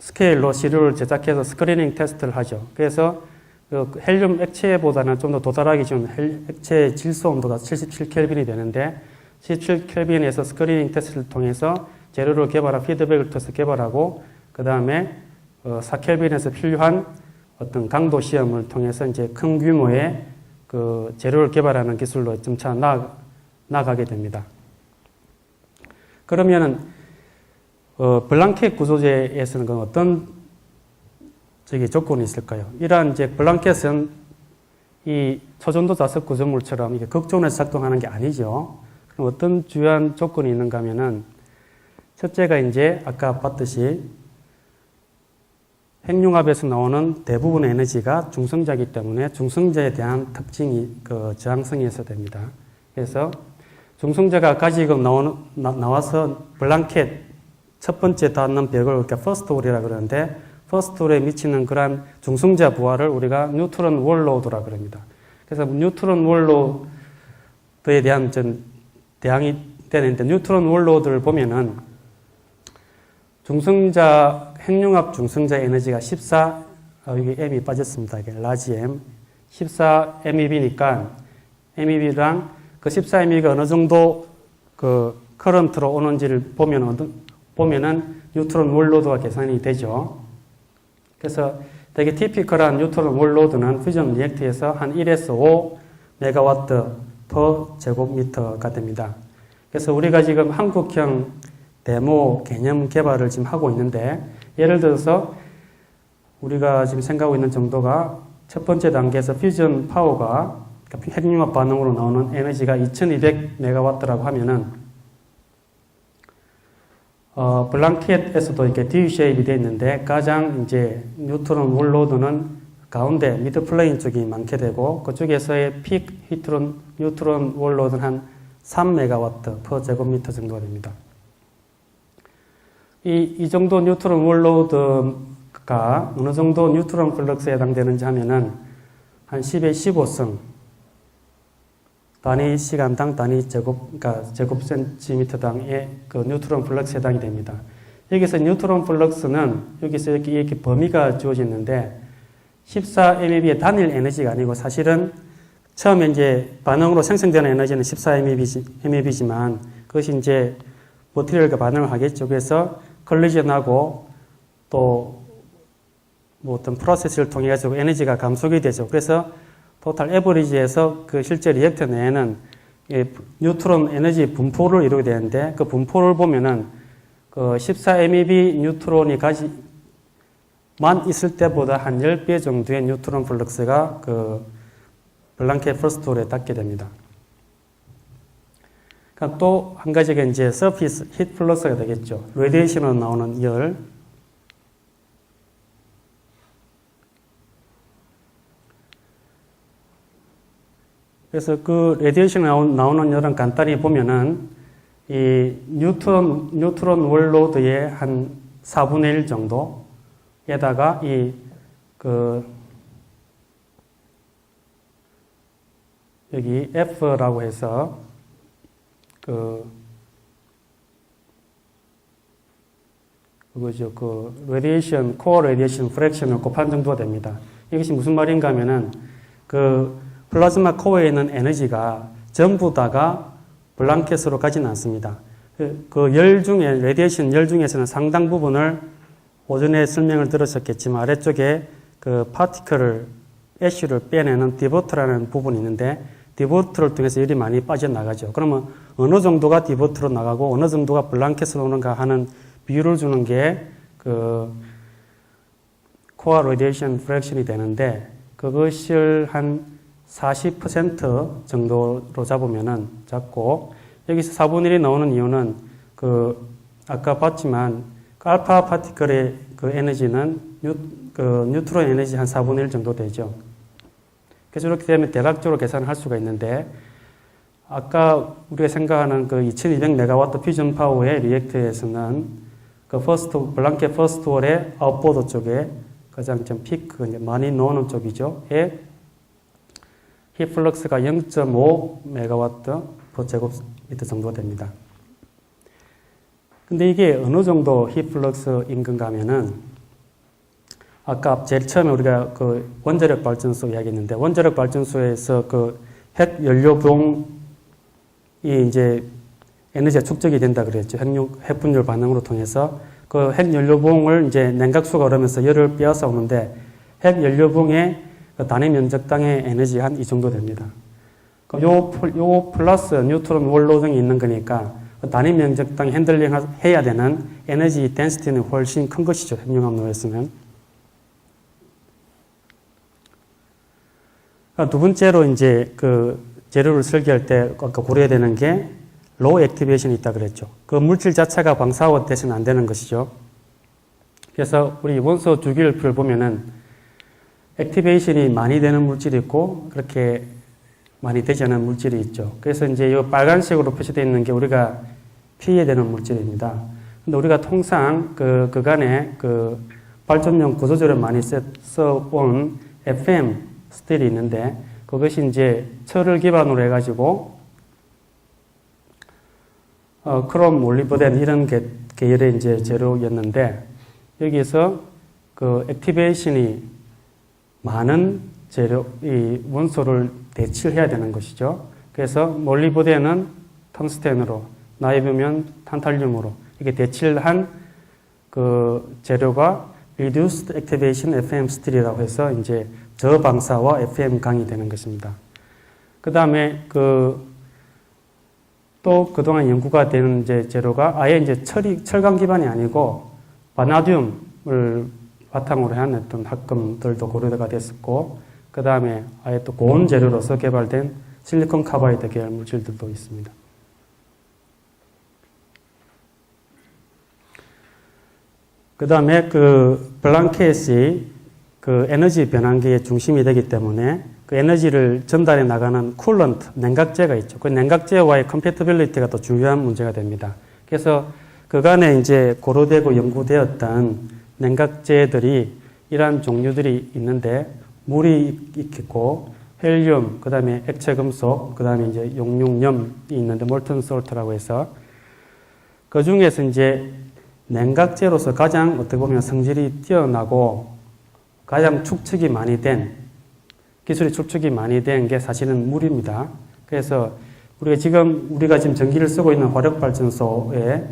스케일로 시료를 제작해서 스크리닝 테스트를 하죠. 그래서 그 헬륨 액체보다는 좀 더 도달하기 쉬운 액체의 질소 온도가 77켈빈이 되는데, 17켈빈에서 스크리닝 테스트를 통해서 재료를 개발한 피드백을 통해서 개발하고 그 다음에 4켈빈에서 필요한 어떤 강도 시험을 통해서 이제 큰 규모의 그 재료를 개발하는 기술로 점차 나아가게 됩니다. 그러면은 블랑켓 구조제에서는 어떤 조건이 있을까요? 이러한 이제 블랑켓은 이 초전도 자석 구조물처럼 이게 극존에서 작동하는 게 아니죠. 그럼 어떤 주요한 조건이 있는가 하면은 첫째가 이제 아까 봤듯이 핵융합에서 나오는 대부분의 에너지가 중성자이기 때문에 중성자에 대한 특징이 저항성이 있어야 됩니다. 그래서 중성자가 가지고 나와서 블랑켓 첫 번째 닿는 벽을 우리가 퍼스트 홀이라고 그러는데 퍼스트 홀에 미치는 그러한 중성자 부하를 우리가 뉴트론 월로드라고 그럽니다. 그래서 뉴트론 월로드에 대한 대항이 되는데 뉴트론 월로드를 보면은 중성자 핵융합 중성자 에너지가 14 여기 M이 빠졌습니다. 이게 라지 M 14 MeV니까 MeV랑 그 14 MeV가 어느 정도 그 커런트로 오는지를 보면은 뉴트론 월로드가 계산이 되죠. 그래서 되게 티피컬한 뉴트론 월로드는 퓨전 리액터에서 한 1에서 5 메가와트 per 제곱미터가 됩니다. 그래서 우리가 지금 한국형 데모 개념 개발을 지금 하고 있는데 예를 들어서 우리가 지금 생각하고 있는 정도가 첫 번째 단계에서 퓨전 파워가 그러니까 핵융합 반응으로 나오는 에너지가 2200메가와트라고 하면은 블랑켓에서도 이렇게 D-쉐입이 되어 있는데 가장 이제 뉴트론 월로드는 가운데 미드 플레인 쪽이 많게 되고 그쪽에서의 픽 뉴트론 월로드는 한 3메가와트 per 제곱미터 정도가 됩니다. 이 정도 뉴트론 월로드가 어느 정도 뉴트론 플럭스에 해당되는지 하면은 한 10의 15승 단위 시간당 단위 그러니까 제곱 센티미터당의 그 뉴트론 플럭스에 해당이 됩니다. 여기서 뉴트론 플럭스는 여기서 이렇게 범위가 주어지는데 14 MeV의 단일 에너지가 아니고 사실은 처음에 이제 반응으로 생성되는 에너지는 14 MeV지만 그것이 이제 머티리얼과 반응을 하겠죠. 그래서 컬리전하고 또 뭐 어떤 프로세스를 통해 가지고 에너지가 감속이 되죠. 그래서 토탈 에버리지에서 그 실제 리액터 내에는 뉴트론 에너지 분포를 이루게 되는데 그 분포를 보면은 그 14 MeV 뉴트론이 만 있을 때보다 한 10배 정도의 뉴트론 플럭스가 그 블랑켓 퍼스트 홀에 닿게 됩니다. 그러니까 또 한 가지가 이제 서피스 히트 플러스가 되겠죠. 레디에이션으로 나오는 열. 그래서 그 레디에이션 나오는 열은 간단히 보면은 이 뉴트론 월로드의 한 4분의 1 정도에다가 여기 F라고 해서 레디에이션, 코어 레디에이션 프랙션을 곱한 정도가 됩니다. 이것이 무슨 말인가 하면은 플라즈마 코어에 있는 에너지가 전부 다가 블랑켓으로 가지는 않습니다. 열 중에, 레디에이션 열 중에서는 상당 부분을 오전에 설명을 들으셨겠지만 아래쪽에 파티클을, 애쉬를 빼내는 디버터라는 부분이 있는데 디버터를 통해서 열이 많이 빠져나가죠. 그러면 어느 정도가 디버터로 나가고 어느 정도가 블랑켓으로 오는가 하는 비율을 주는 게 코어 레디에이션 프랙션이 되는데 그것을 한 40% 정도로 잡고 여기서 4분의 1이 나오는 이유는 아까 봤지만 알파 파티클의 에너지는 뉴트론 에너지 한 4분의 1 정도 되죠. 그래서 이렇게 되면 대략적으로 계산을 할 수가 있는데 아까 우리가 생각하는 2200메가와트 퓨전 파워의 리액터에서는 블랑켓 퍼스트 홀의 아웃보드 쪽에 가장 좀 피크 많이 나오는 쪽이죠. 히플럭스가 0.5메가와트 per 제곱미터 정도 됩니다. 근데 이게 어느 정도 히플럭스인 건가 하면은 아까 제일 처음에 우리가 원자력 발전소 이야기했는데 원자력 발전소에서 핵 연료봉이 이제 에너지가 축적이 된다 그랬죠. 핵분열 반응으로 통해서 그 핵연료봉을 이제 냉각수가 오르면서 열을 빼앗아 오는데 핵연료봉의 그 단위 면적당의 에너지 한 이 정도 됩니다. 요 플러스 뉴트론 원로등이 있는 거니까 그 단위 면적당 핸들링 해야 되는 에너지 덴시티는 훨씬 큰 것이죠. 핵융합로였으면. 두 번째로 이제 그 재료를 설계할 때 고려해야 되는 게 로우 액티베이션이 있다 그랬죠. 그 물질 자체가 방사호가 돼서는 안 되는 것이죠. 그래서 우리 원소 주기율표를 보면은 액티베이션이 많이 되는 물질이 있고 그렇게 많이 되지 않은 물질이 있죠. 그래서 이제 이 빨간색으로 표시되어 있는 게 우리가 피해야 되는 물질입니다. 근데 우리가 통상 그간에 그 발전용 구조조를 많이 써온 FM 스틸이 있는데 그것이 이제 철을 기반으로 해가지고 크롬, 몰리브덴 이런 계열의 이제 재료였는데 여기서 그 액티베이션이 많은 재료, 이 원소를 대치해야 되는 것이죠. 그래서 몰리브덴은 텅스텐으로, 나이브면 탄탈륨으로 이게 대치를 한 그 재료가 Reduced Activation FM Steel이라고 해서 이제 저방사와 FM 강이 되는 것입니다. 그 다음에 또 그동안 연구가 되는 이제 재료가 아예 이제 철강 기반이 아니고 바나듐을 바탕으로 한 어떤 합금들도 고려가 됐었고, 그 다음에 아예 또 고온 재료로서 개발된 실리콘 카바이드 계열 물질들도 있습니다. 그 다음에 그 블랑켓이 그 에너지 변환기의 중심이 되기 때문에 그 에너지를 전달해 나가는 쿨런트, 냉각제가 있죠. 그 냉각제와의 컴패티빌리티가 또 중요한 문제가 됩니다. 그래서 그간에 이제 고려되고 연구되었던 냉각제들이 이러한 종류들이 있는데 물이 있겠고 헬륨, 그 다음에 액체 금속, 그 다음에 이제 용융염이 있는데 몰튼 솔트라고 해서 그 중에서 이제 냉각제로서 가장 어떻게 보면 성질이 뛰어나고 가장 축적이 많이 된 기술이 축적이 많이 된 게 사실은 물입니다. 그래서 우리가 지금 전기를 쓰고 있는 화력발전소의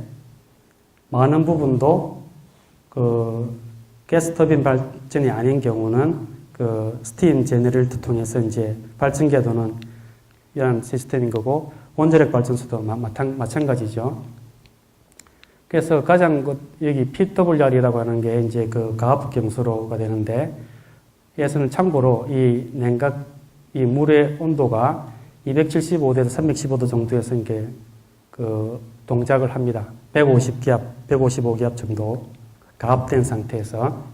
많은 부분도 그 가스터빈 발전이 아닌 경우는 그 스팀 제너레이터 통해서 이제 발전기가 도는 이런 시스템인 거고 원자력 발전소도 마찬가지죠. 그래서 가장 여기 PWR이라고 하는 게 이제 그 가압 경수로가 되는데 여기서는 참고로 이 물의 온도가 275도에서 315도 정도에서 이게 그 동작을 합니다. 150기압, 155기압 정도 가압된 상태에서.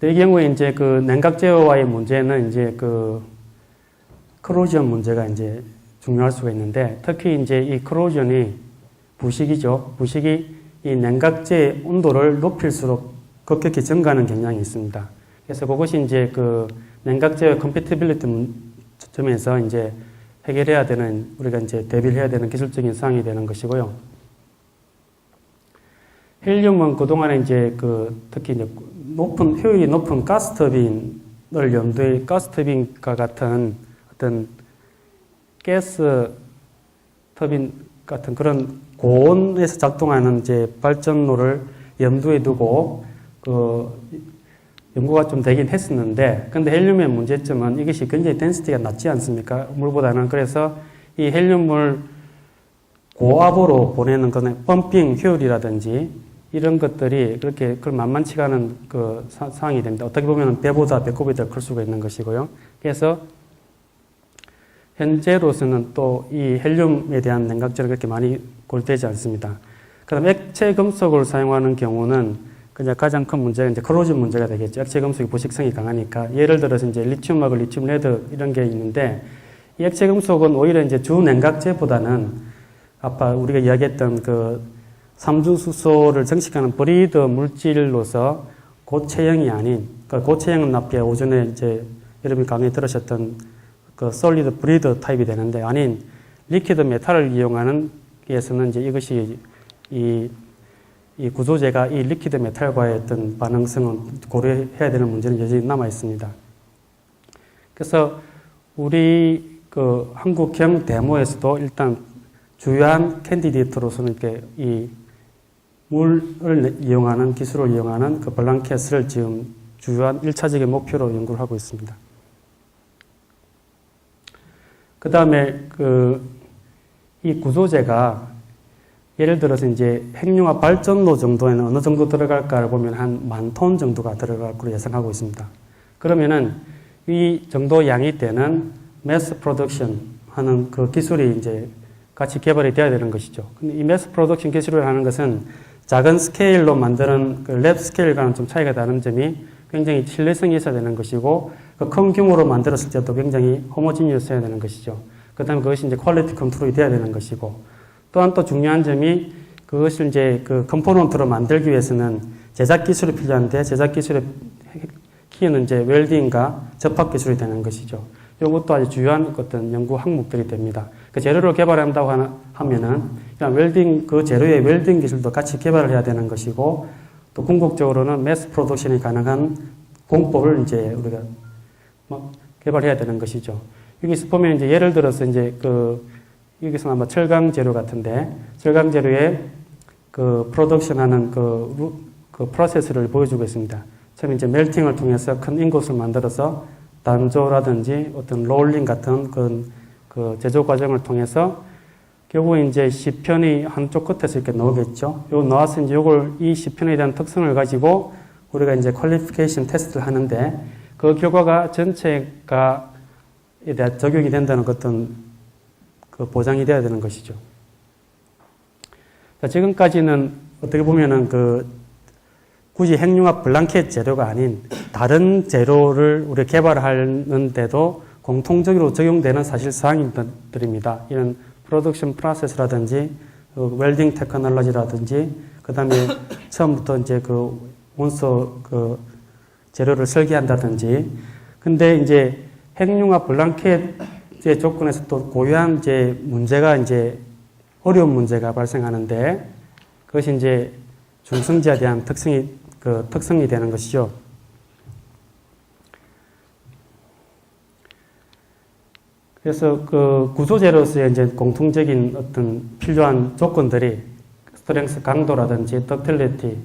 이 경우에 이제 그 냉각제어와의 문제는 이제 그 크로전 문제가 이제 중요할 수가 있는데 특히 이제 이 크로전이 부식이죠. 부식이 이 냉각제의 온도를 높일수록 급격히 증가하는 경향이 있습니다. 그래서 그것이 이제 그 냉각제의 컴패티빌리티 점에서 이제 해결해야 되는, 우리가 이제 대비를 해야 되는 기술적인 사항이 되는 것이고요. 헬륨은 그동안에 이제 그 특히 이제 효율이 높은 가스터빈을 염두에, 가스터빈과 같은 어떤 가스 터빈 같은 그런 고온에서 작동하는 이제 발전로를 염두에 두고 그 연구가 좀 되긴 했었는데, 근데 헬륨의 문제점은 이것이 굉장히 덴시티가 낮지 않습니까? 물보다는. 그래서 이 헬륨을 고압으로 보내는 거는 펌핑 효율이라든지 이런 것들이 그렇게 만만치가 않은 그 상황이 됩니다. 어떻게 보면 배보다 배꼽이 더 클 수가 있는 것이고요. 그래서 현재로서는 또 이 헬륨에 대한 냉각제를 그렇게 많이 고려되지 않습니다. 그 다음 액체 금속을 사용하는 경우는 그냥 가장 큰 문제가 이제 코로전 문제가 되겠죠. 액체 금속이 부식성이 강하니까. 예를 들어서 이제 리튬하고 리튬 레드 이런 게 있는데 이 액체 금속은 오히려 이제 주 냉각제보다는 아까 우리가 이야기했던 그 삼중수소를 정식하는 브리드 물질로서 고체형이 아닌, 그러니까 고체형은 앞에 오전에 이제 여러분이 강의 들으셨던 그 솔리드 브리드 타입이 되는데 아닌 리퀴드 메탈을 이용하는 에서는 이제 이것이 이 구조제가 이 리퀴드 메탈과의 어떤 반응성은 고려해야 되는 문제는 여전히 남아 있습니다. 그래서 우리 그 한국형 데모에서도 일단 주요한 캔디데이트로서는 이렇게 이 물을 이용하는 기술을 이용하는 그 블랑켓을 지금 주요한 1차적인 목표로 연구를 하고 있습니다. 그 다음에 이 구조제가 예를 들어서 이제 핵융합 발전로 정도에는 어느 정도 들어갈까를 보면 한 10,000톤 정도가 들어갈 걸로 예상하고 있습니다. 그러면은 이 정도 양이 되는 매스 프로덕션 하는 그 기술이 이제 같이 개발이 돼야 되는 것이죠. 근데 이 매스 프로덕션 기술을 하는 것은 작은 스케일로 만드는 그 랩 스케일과는 좀 차이가 나는 점이 굉장히 신뢰성이 있어야 되는 것이고, 그 큰 규모로 만들었을 때도 굉장히 호모지니어스해야 되는 것이죠. 그 다음에 그것이 이제 퀄리티 컨트롤이 돼야 되는 것이고, 또한 또 중요한 점이 그것을 이제 그 컴포넌트로 만들기 위해서는 제작 기술이 필요한데, 제작 기술의 키는 이제 웰딩과 접합 기술이 되는 것이죠. 이것도 아주 주요한 어떤 연구 항목들이 됩니다. 그 재료를 개발한다고 하면은 그냥 웰딩, 그 재료의 웰딩 기술도 같이 개발을 해야 되는 것이고, 또 궁극적으로는 매스 프로덕션이 가능한 공법을 이제 우리가 개발해야 되는 것이죠. 여기서 보면 이제 예를 들어서 이제 여기서 아마 철강 재료 같은데, 철강 재료의 그 프로덕션 하는 그 프로세스를 보여주고 있습니다. 처음에 이제 멜팅을 통해서 큰 인곳을 만들어서 단조라든지 어떤 롤링 같은 그 제조 과정을 통해서 결국 이제 시편이 한쪽 끝에서 이렇게 나오겠죠. 요 나와서 이제 이 시편에 대한 특성을 가지고 우리가 이제 퀄리피케이션 테스트를 하는데, 그 결과가 전체가 에 대한 적용이 된다는 어떤 그 보장이 돼야 되는 것이죠. 자, 지금까지는 어떻게 보면은 굳이 핵융합 블랑켓 재료가 아닌 다른 재료를 우리 개발하는데도 공통적으로 적용되는 사실 사항들입니다. 이런 프로덕션 프로세스라든지 웰딩 테크놀로지라든지, 그 다음에 처음부터 이제 원소 재료를 설계한다든지. 근데 이제 핵융합 블랑켓의 조건에서 또 고유한 이제 문제가 이제 어려운 문제가 발생하는데, 그것이 이제 중성지에 대한 특성이 되는 것이죠. 그래서 구조재로서의 이제 공통적인 어떤 필요한 조건들이 스트렝스 강도라든지 덕틸리티,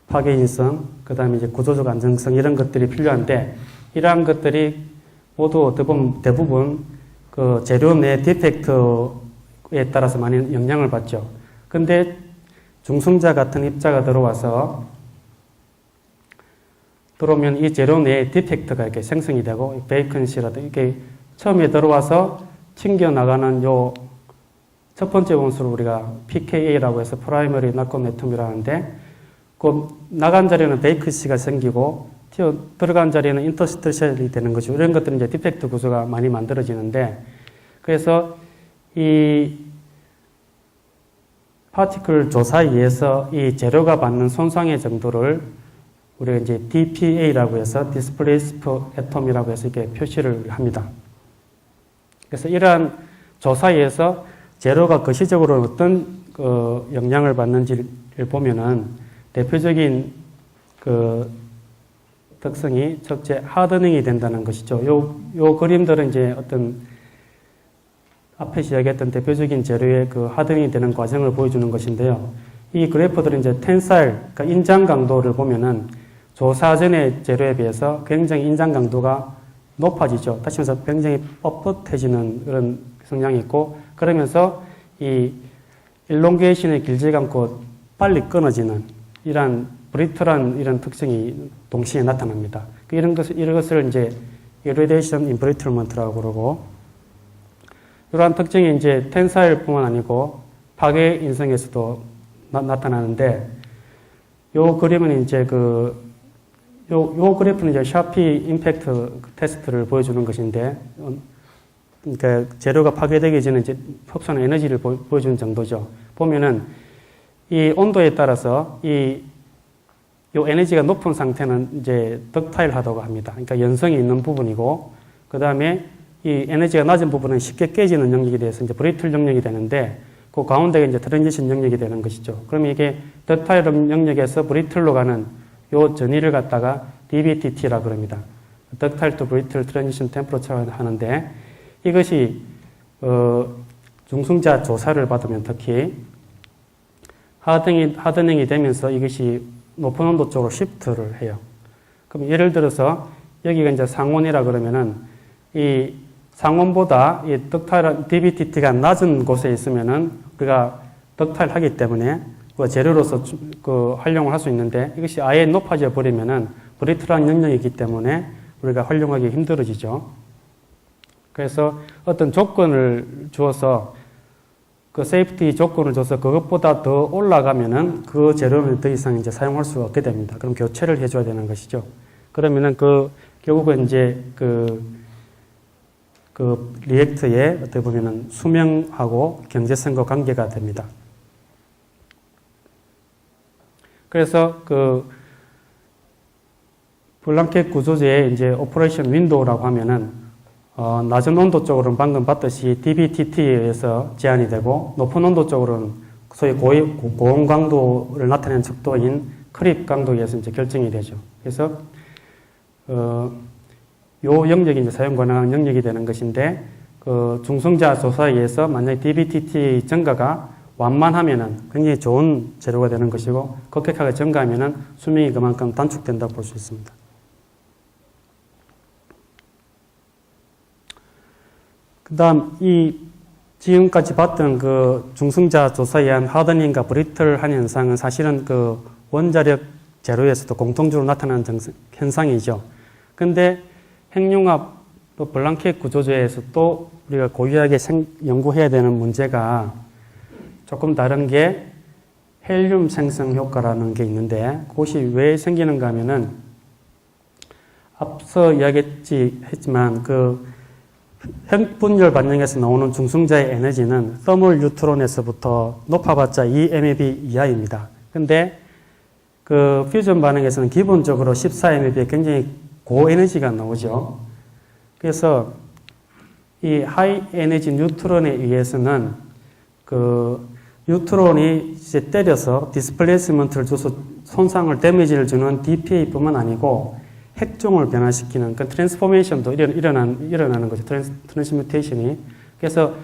파괴인성, 그 다음에 이제 구조적 안정성, 이런 것들이 필요한데, 이러한 것들이 모두 어떻게 보면 대부분 그 재료 내 디펙트에 따라서 많이 영향을 받죠. 근데 중성자 같은 입자가 들어오면 이 재료 내에 디펙트가 이렇게 생성이 되고, 베이컨시라든지 이렇게 처음에 들어와서 튕겨나가는 첫 번째 원소를 우리가 pKa라고 해서 프라이머리 낙검 애톰이라고 하는데, 그 나간 자리에는 베이컨시가 생기고 들어간 자리에는 인터스티셜이 되는 거죠. 이런 것들은 이제 디펙트 구조가 많이 만들어지는데, 그래서 이 파티클 조사에 의해서 이 재료가 받는 손상의 정도를 우리가 이제 DPA라고 해서 Displaced per Atom이라고 해서 이렇게 표시를 합니다. 그래서 이러한 조사에 의해서 재료가 거시적으로 어떤 영향을 받는지를 보면은 대표적인 특성이 첫째 하드닝이 된다는 것이죠. 요 그림들은 이제 어떤 앞에 이야기했던 대표적인 재료의 하드닝이 되는 과정을 보여주는 것인데요. 이 그래프들은 이제 텐사일, 그러니까 인장 강도를 보면은 조사 전의 재료에 비해서 굉장히 인장 강도가 높아지죠. 다시 말해서 굉장히 뻣뻣해지는 그런 성향이 있고, 그러면서 이 일롱게이션의 길지가 않고 빨리 끊어지는 이러한 브리틀한 이런 특성이 동시에 나타납니다. 이런 것을 이제 irradiation embrittlement라고 그러고, 이러한 특징이 이제 텐사일뿐만 아니고 파괴 인성에서도 나타나는데, 요 그림은 이제 요 그래프는 이제 샤피 임팩트 테스트를 보여주는 것인데, 그러니까 재료가 파괴되기 전에 이제 흡수하는 에너지를 보여주는 정도죠. 보면은 이 온도에 따라서 요 에너지가 높은 상태는 이제 덕타일하다고 합니다. 그러니까 연성이 있는 부분이고, 그 다음에 이 에너지가 낮은 부분은 쉽게 깨지는 영역에 대해서 이제 브리틀 영역이 되는데, 그 가운데가 이제 트랜지션 영역이 되는 것이죠. 그러면 이게 덕타일 영역에서 브리틀로 가는 요 전위를 갖다가 DBTT라고 그럽니다. 덕타일 투 브리틀 트랜지션 템퍼러처라고 하는데, 이것이 중성자 조사를 받으면 특히 하드닝이 되면서 이것이 높은 온도 쪽으로 시프트를 해요. 그럼 예를 들어서 여기가 이제 상온이라 그러면은 이 상온보다 이 덕타일한 DBTT가 낮은 곳에 있으면은 우리가 덕타일하기 때문에 그 재료로서 활용을 할 수 있는데 이것이 아예 높아져 버리면은 브리틀한 능력이기 때문에 우리가 활용하기 힘들어지죠. 그래서 어떤 조건을 주어서 그 세이프티 조건을 줘서 그것보다 더 올라가면은 그 재료는 더 이상 이제 사용할 수가 없게 됩니다. 그럼 교체를 해줘야 되는 것이죠. 그러면은 결국은 이제 리액터의 어떻게 보면은 수명하고 경제성과 관계가 됩니다. 그래서 블랑켓 구조제의 이제 오퍼레이션 윈도우라고 하면은 낮은 온도 쪽으로는 방금 봤듯이 DBTT에 의해서 제한이 되고 높은 온도 쪽으로는 소위 고온 강도를 나타내는 척도인 크립 강도에 의해서 이제 결정이 되죠. 그래서 요 영역이 이제 사용 가능한 영역이 되는 것인데 중성자 조사에 의해서 만약에 DBTT 증가가 완만하면은 굉장히 좋은 재료가 되는 것이고 급격하게 증가하면은 수명이 그만큼 단축된다고 볼 수 있습니다. 그 다음, 지금까지 봤던 중성자 조사에 의한 하드닝과 브리틀한 현상은 사실은 원자력 재료에서도 공통적으로 나타나는 현상이죠. 근데 핵융합, 블랑켓 구조제에서 또 우리가 고유하게 연구해야 되는 문제가 조금 다른 게 헬륨 생성 효과라는 게 있는데 그것이 왜 생기는가 하면은 앞서 이야기했지만 핵분열 반응에서 나오는 중성자의 에너지는 서멀 뉴트론에서부터 높아봤자 2MeV 이하입니다. 근데 퓨전 반응에서는 기본적으로 14MeV의 굉장히 고에너지가 나오죠. 그래서 이 하이 에너지 뉴트론에 의해서는 뉴트론이 이제 때려서 디스플레이스먼트를 줘서 손상을 데미지를 주는 DPA뿐만 아니고 핵종을 변화시키는 트랜스포메이션도 일어나는 거죠. 트랜스뮤테이션이. 그래서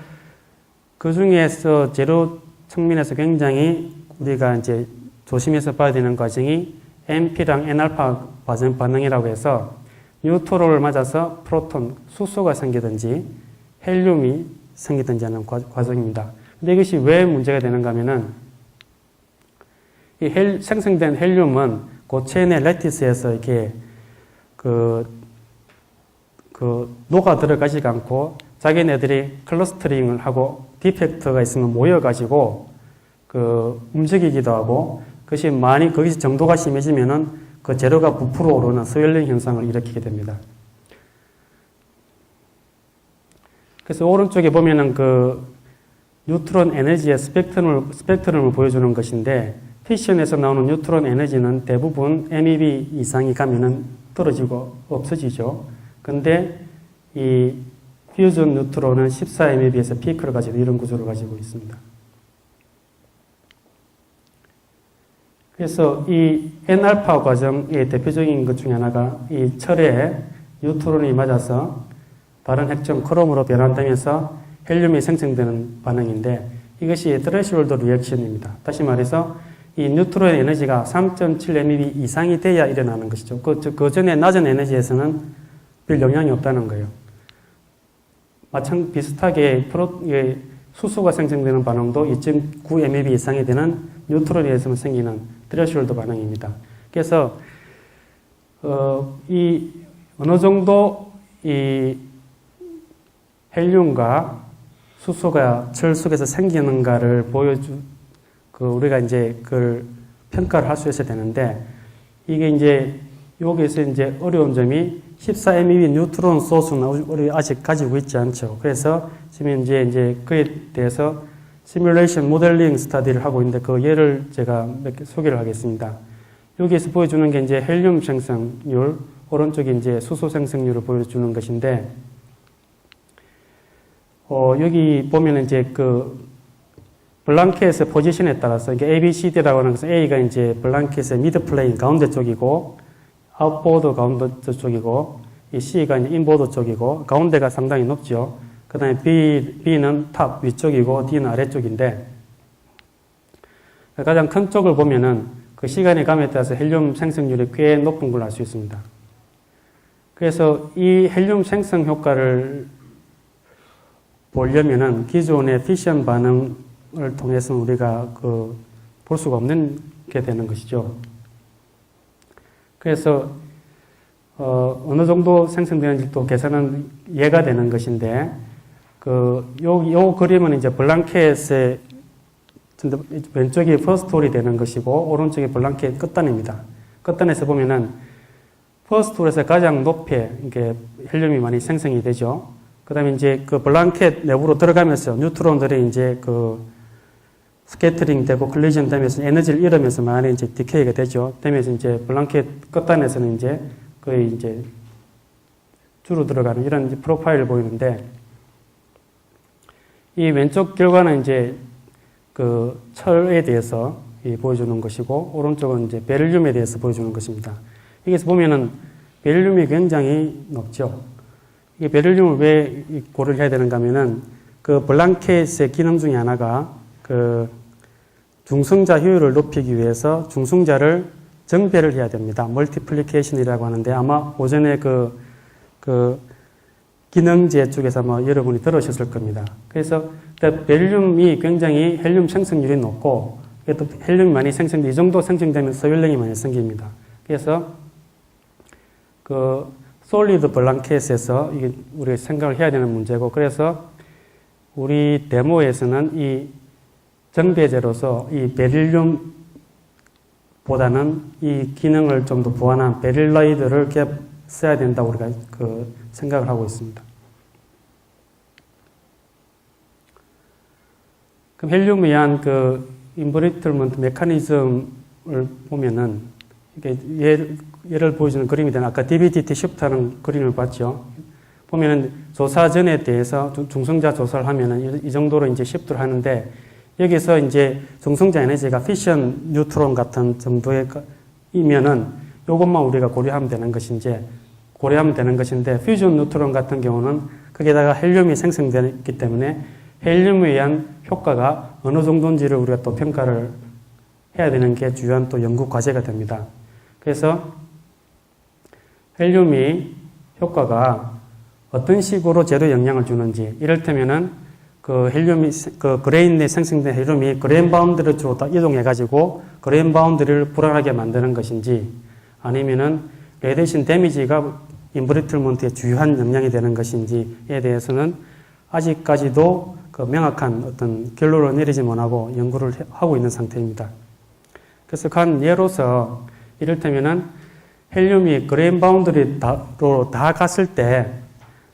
그 중에서 재료 측면에서 굉장히 우리가 이제 조심해서 봐야 되는 과정이 NP랑 N알파 반응이라고 해서 뉴트론을 맞아서 프로톤, 수소가 생기든지 헬륨이 생기든지 하는 과정입니다. 근데 이것이 왜 문제가 되는가 하면은 이 생성된 헬륨은 고체 내 레티스에서 이렇게 녹아 들어가지가 않고 자기네들이 클러스터링을 하고 디펙트가 있으면 모여가지고 움직이기도 하고 거기서 정도가 심해지면은 재료가 부풀어 오르는 스웰링 현상을 일으키게 됩니다. 그래서 오른쪽에 보면은 뉴트론 에너지의 스펙트럼을 보여주는 것인데 피션에서 나오는 뉴트론 에너지는 대부분 MeV 이상이 가면은 떨어지고 없어지죠. 근데 이 퓨전 뉴트론은 14MeV에서 피크를 가지고 이런 구조를 가지고 있습니다. 그래서 이 N알파 과정의 대표적인 것 중에 하나가 이 철에 뉴트론이 맞아서 다른 핵점 크롬으로 변환되면서 헬륨이 생성되는 반응인데 이것이 트레시홀드 리액션입니다. 다시 말해서 이 뉴트론의 에너지가 3.7MeV 이상이 돼야 일어나는 것이죠. 그 전에 낮은 에너지에서는 별 영향이 없다는 거예요. 비슷하게 수소가 생성되는 반응도 2.9MeV 이상이 되는 뉴트론에 의해서 생기는 트레시홀드 반응입니다. 그래서 어느 정도 이 헬륨과 수소가 철 속에서 생기는가를 우리가 이제 그걸 평가를 할 수 있어야 되는데, 이게 이제, 여기에서 이제 어려운 점이 14MeV 뉴트론 소스는 우리 아직 가지고 있지 않죠. 그래서 지금 이제 그에 대해서 시뮬레이션 모델링 스터디를 하고 있는데 그 예를 제가 몇 개 소개를 하겠습니다. 여기에서 보여주는 게 이제 헬륨 생성률, 오른쪽에 이제 수소 생성률을 보여주는 것인데, 여기 보면 이제 블랑켓의 포지션에 따라서 이게 ABCD라고 하는 것은 A가 이제 블랑켓의 미드 플레인 가운데 쪽이고, 아웃보드 가운데 쪽이고, 이 C가 이제 인보드 쪽이고, 가운데가 상당히 높죠. 그 다음에 B는 탑 위쪽이고 D는 아래쪽인데 가장 큰 쪽을 보면은 그 시간의 감에 따라서 헬륨 생성률이 꽤 높은 걸 알 수 있습니다. 그래서 이 헬륨 생성 효과를 보려면은 기존의 피션 반응을 통해서 우리가 볼 수가 없는 게 되는 것이죠. 그래서 어느 정도 생성되는지 또 계산은 이해가 되는 것인데 요 그림은 이제 블랑켓의 왼쪽이 퍼스트 홀이 되는 것이고 오른쪽이 블랑켓 끝단입니다. 끝단에서 보면은 퍼스트 홀에서 가장 높이 이게 헬륨이 많이 생성이 되죠. 그다음에 이제 그 블랑켓 내부로 들어가면서 뉴트론들이 이제 스캐터링 되고 컬리전 되면서 에너지를 잃으면서 많이 이제 디케이가 되죠. 되면서 이제 블랑켓 끝단에서는 이제 거의 이제 주로 들어가는 이런 이제 프로파일을 보이는데 이 왼쪽 결과는 이제 철에 대해서 보여주는 것이고 오른쪽은 이제 베릴륨에 대해서 보여주는 것입니다. 여기서 보면은 베릴륨이 굉장히 높죠. 이 베릴륨을 왜 고려를 해야 되는가 하면은 블랑켓의 기능 중에 하나가 중성자 효율을 높이기 위해서 중성자를 정배를 해야 됩니다. 멀티플리케이션이라고 하는데 아마 오전에 기능제 쪽에서 아마 여러분이 들으셨을 겁니다. 그래서 베릴륨이 굉장히 헬륨 생성률이 높고 또 헬륨이 많이 생성돼 이 정도 생성되면 서열령이 많이 생깁니다. 그래서 솔리드 블랑켓에서 이게 우리가 생각을 해야 되는 문제고 그래서 우리 데모에서는 이 정배제로서 이 베릴륨보다는 이 기능을 좀 더 보완한 베릴라이드를 써야 된다고 우리가 생각을 하고 있습니다. 그럼 헬륨에 의한 인브리틀먼트 메커니즘을 보면은 이게 예를 보여주는 그림이 되는 아까 DBDT 시프트하는 그림을 봤죠. 보면은 조사전에 대해서 중성자 조사를 하면은 이 정도로 이제 시프트를 하는데 여기서 이제 중성자 에너지가 피션 뉴트론 같은 정도이면은 이것만 우리가 고려하면 되는 것인데 퓨전 뉴트론 같은 경우는 거기에다가 헬륨이 생성되기 때문에 헬륨에 의한 효과가 어느 정도인지를 우리가 또 평가를 해야 되는 게 주요한 또 연구 과제가 됩니다. 그래서 헬륨이 효과가 어떤 식으로 제로 영향을 주는지 이를테면은 그레인 내 생성된 헬륨이 그레인 바운드리 쪽으로 다 이동해가지고 그레인 바운드리를 불안하게 만드는 것인지 아니면은 레디에이션 데미지가 인브리틀먼트의 주요한 영향이 되는 것인지에 대해서는 아직까지도 명확한 어떤 결론을 내리지 못하고 연구를 하고 있는 상태입니다. 그래서 한 예로서 이를테면은 헬륨이 그레인 바운드리로 다 갔을 때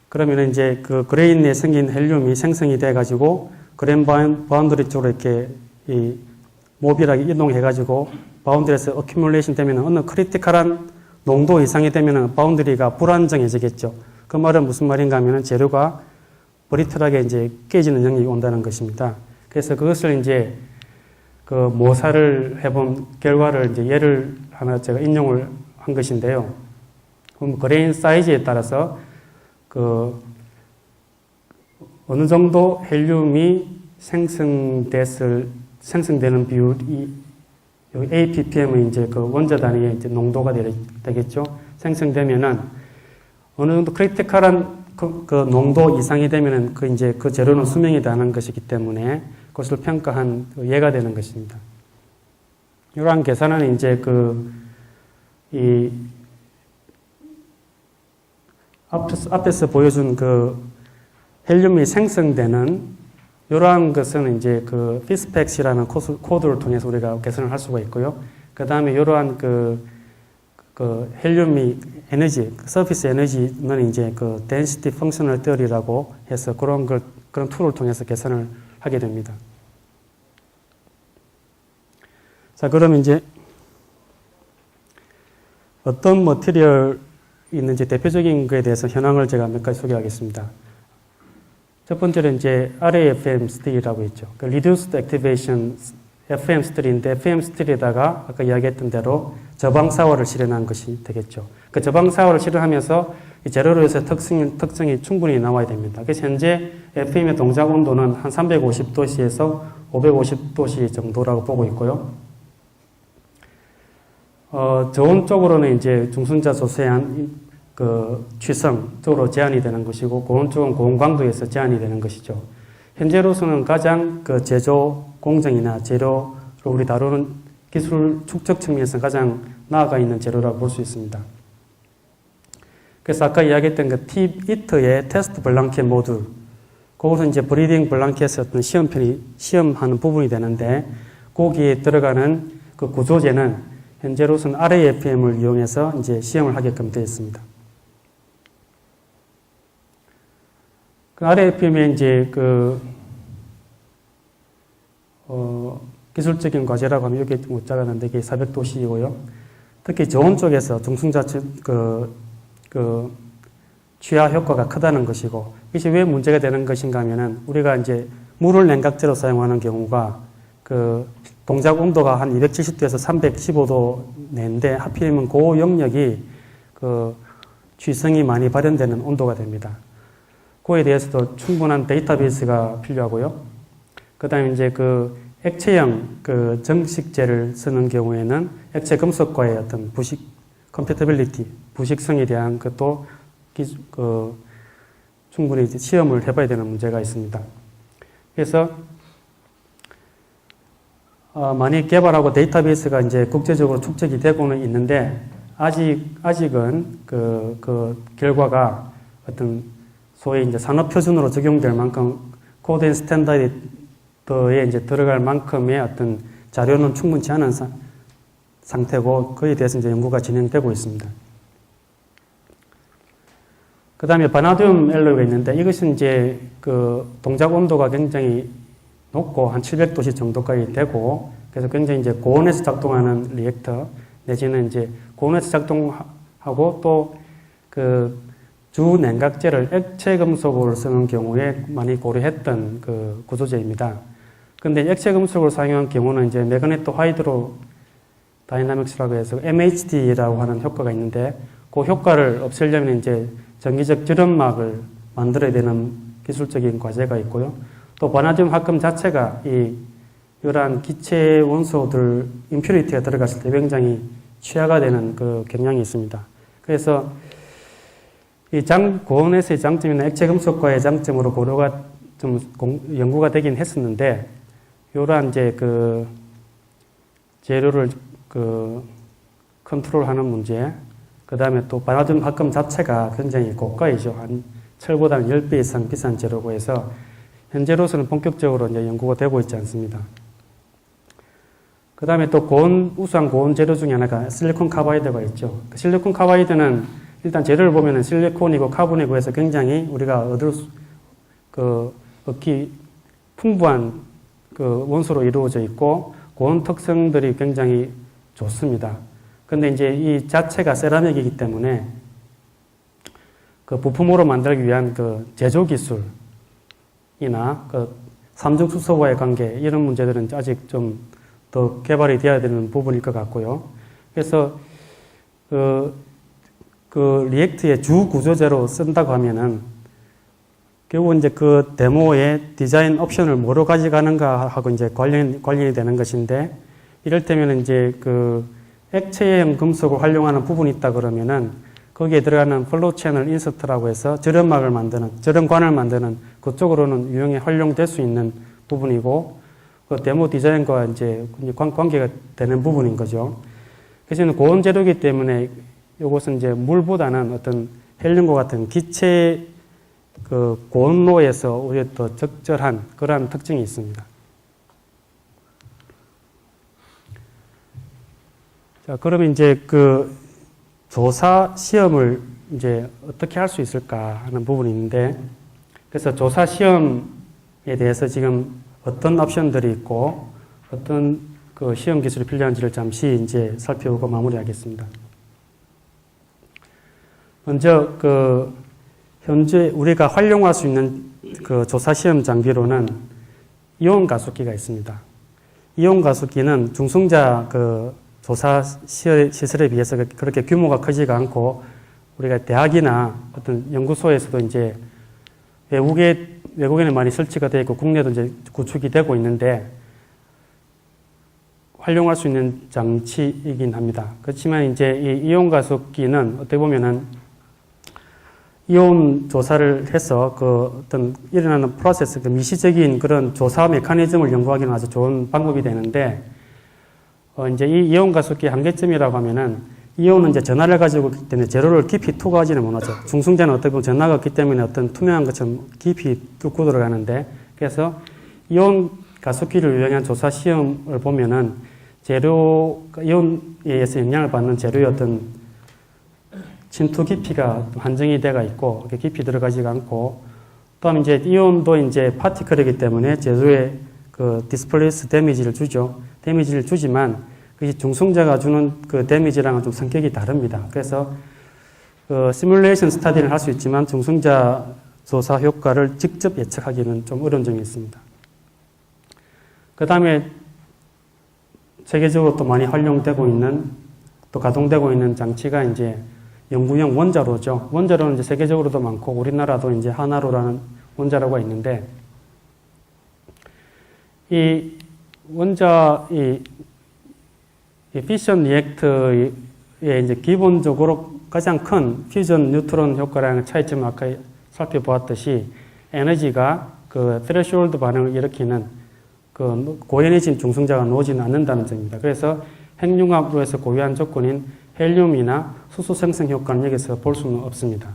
그러면 이제 그레인에 생긴 헬륨이 생성이 돼가지고 그레인 바운드리 쪽으로 이렇게 모빌하게 이동해가지고 바운드리에서 어큐뮬레이션 되면 어느 크리티컬한 농도 이상이 되면 바운드리가 불안정해지겠죠. 그 말은 무슨 말인가 하면 재료가 브리틀하게 이제 깨지는 영역이 온다는 것입니다. 그래서 그것을 이제 모사를 해본 결과를 이제 예를 하나 제가 인용을 한 것인데요. 그럼 그레인 사이즈에 따라서 어느 정도 헬륨이 생성되는 비율이 여기 APPM은 이제 원자 단위의 이제 농도가 되겠죠. 생성되면은 어느 정도 크리티컬한 농도 이상이 되면은 이제 재료는 수명이 다는 것이기 때문에 그것을 평가한 예가 되는 것입니다. 이러한 계산은 이제 앞에서 보여준 헬륨이 생성되는 이러한 것은 이제 피스펙이라는 코드를 통해서 우리가 계산을 할 수가 있고요. 그 다음에 이러한 헬륨이 에너지, 서피스 에너지는 이제 density functional theory라고 해서 그런 툴을 통해서 계산을 하게 됩니다. 자, 그럼 이제 어떤 머티리얼이 있는지 대표적인 것에 대해서 현황을 제가 몇 가지 소개하겠습니다. 첫 번째는 이제 RAFM 스틸이라고 있죠. Reduced Activation FM 스틸인데 FM 스틸에다가 아까 이야기했던 대로 저방사화를 실현한 것이 되겠죠. 저방사화를 실현하면서 재료로서 특성이 충분히 나와야 됩니다. 그래서 현재 FEM의 동작 온도는 한 350도씨에서 550도씨 정도라고 보고 있고요. 저온 쪽으로는 이제 중성자 조세한 그 취성 쪽으로 제한이 되는 것이고, 고온 쪽은 고온 광도에서 제한이 되는 것이죠. 현재로서는 가장 그 제조 공정이나 재료로 우리 다루는 기술 축적 측면에서 가장 나아가 있는 재료라고 볼 수 있습니다. 그래서 아까 이야기했던 그 팁-이트의 테스트 블랑켓 모듈, 그것은 이제 브리딩 블랑켓의 어떤 시험하는 부분이 되는데, 거기에 들어가는 그 구조제는 현재로서는 RAFM을 이용해서 이제 시험을 하게끔 되어 있습니다. 그 RAFM의 이제 기술적인 과제라고 하면 여기 못 작았는데 이게 400도씨이고요. 특히 저온 쪽에서 중성자 취하 효과가 크다는 것이고, 이것이 왜 문제가 되는 것인가 하면은 우리가 이제 물을 냉각제로 사용하는 경우가 그 동작 온도가 한 270도에서 315도 내인데, 하필이면 그 영역이 그 취성이 많이 발현되는 온도가 됩니다. 그에 대해서도 충분한 데이터베이스가 필요하고요. 그 다음에 이제 그 액체형 그 정식제를 쓰는 경우에는 액체 금속과의 어떤 compatibility, 부식성에 대한 것도 충분히 이제 시험을 해봐야 되는 문제가 있습니다. 그래서 많이 개발하고 데이터베이스가 이제 국제적으로 축적이 되고는 있는데, 아직은 그 결과가 어떤 소위 이제 산업 표준으로 적용될 만큼 코드 스탠다드에 이제 들어갈 만큼의 어떤 자료는 충분치 않은 상태고, 그에 대해서 이제 연구가 진행되고 있습니다. 그 다음에 바나듐 앨로이가 있는데, 이것은 이제 그 동작 온도가 굉장히 높고 한 700도씨 정도까지 되고, 그래서 굉장히 이제 고온에서 작동하는 리액터 내지는 이제 고온에서 작동하고 또 그 주 냉각제를 액체 금속으로 쓰는 경우에 많이 고려했던 그 구조제입니다. 근데 액체 금속을 사용한 경우는 이제 매그네토 하이드로 다이나믹스라고 해서 MHD라고 하는 효과가 있는데, 그 효과를 없애려면 이제 전기적 절연막을 만들어야 되는 기술적인 과제가 있고요. 또 바나듐 합금 자체가 이러한 기체 원소들 임퓨리티가 들어갔을 때 굉장히 취하가 되는 그 경향이 있습니다. 그래서 이 고온에서의 장점이나 액체 금속과의 장점으로 고려가 좀 연구가 되긴 했었는데, 이러한 이제 그 재료를 컨트롤하는 문제, 그 다음에 또 바나듐 합금 자체가 굉장히 고가이죠. 한 철보다는 10배 이상 비싼 재료고 해서 현재로서는 본격적으로 이제 연구가 되고 있지 않습니다. 그 다음에 또 우수한 고온 재료 중에 하나가 실리콘 카바이드가 있죠. 그 실리콘 카바이드는 일단 재료를 보면은 실리콘이고 카본이고 해서 굉장히 우리가 얻기 풍부한 그 원소로 이루어져 있고, 고온 특성들이 굉장히 좋습니다. 근데 이제 이 자체가 세라믹이기 때문에 그 부품으로 만들기 위한 그 제조 기술이나 그 삼중 수소와의 관계, 이런 문제들은 아직 좀 더 개발이 되어야 되는 부분일 것 같고요. 그래서 그 리액트의 주 구조제로 쓴다고 하면은 결국 이제 그 데모의 디자인 옵션을 뭐로 가져가는가 하고 이제 관련이 되는 것인데, 이를테면 이제 그 액체형 금속을 활용하는 부분이 있다 그러면은 거기에 들어가는 플로우 채널 인서트라고 해서 절연관을 만드는 그쪽으로는 유용히 활용될 수 있는 부분이고, 그 데모 디자인과 이제 관계가 되는 부분인 거죠. 그래서 고온 재료이기 때문에 이것은 이제 물보다는 어떤 헬륨과 같은 기체 그 고온로에서 오히려 더 적절한 그러한 특징이 있습니다. 자, 그러면 이제 그 조사 시험을 이제 어떻게 할 수 있을까 하는 부분이 있는데, 그래서 조사 시험에 대해서 지금 어떤 옵션들이 있고 어떤 그 시험 기술이 필요한지를 잠시 이제 살펴보고 마무리하겠습니다. 먼저 현재 우리가 활용할 수 있는 그 조사 시험 장비로는 이온 가속기가 있습니다. 이온 가속기는 중성자 그 조사 시설에 비해서 그렇게 규모가 크지가 않고, 우리가 대학이나 어떤 연구소에서도 이제 외국에는 많이 설치가 되어 있고 국내도 이제 구축이 되고 있는데 활용할 수 있는 장치이긴 합니다. 그렇지만 이제 이 이온 가속기는 어떻게 보면은 이온 조사를 해서 그 어떤 일어나는 프로세스, 그 미시적인 그런 조사 메커니즘을 연구하기는 아주 좋은 방법이 되는데, 이제 이 이온 가속기 한계점이라고 하면은 이온은 이제 전하를 가지고 있기 때문에 재료를 깊이 투과하지는 못하죠. 중성자는 어떻게 보면 전하가 없기 때문에 어떤 투명한 것처럼 깊이 뚫고 들어가는데, 그래서 이온 가속기를 이용한 조사 시험을 보면은 이온에 의해서 영향을 받는 재료의 어떤 침투 깊이가 한정이 되어 있고, 깊이 들어가지가 않고, 또 다음에 이제 이온도 이제 파티클이기 때문에 재료에 그 디스플레이스 데미지를 주죠. 데미지를 주지만, 그 중성자가 주는 그 데미지랑은 좀 성격이 다릅니다. 그래서 그 시뮬레이션 스타디를 할 수 있지만 중성자 조사 효과를 직접 예측하기는 좀 어려운 점이 있습니다. 그 다음에 세계적으로 또 많이 활용되고 있는, 또 가동되고 있는 장치가 이제 연구용 원자로죠. 원자로는 이제 세계적으로도 많고 우리나라도 이제 하나로라는 원자로가 있는데, 이 피션 리액터의 이제 기본적으로 가장 큰 퓨전 뉴트론 효과라는 차이점을 아까 살펴보았듯이 에너지가 그 트레시홀드 반응을 일으키는 그 고에너지 중성자가 나오지는 않는다는 점입니다. 그래서 핵융합으로 해서 고유한 조건인 헬륨이나 수소 생성 효과는 여기서 볼 수는 없습니다.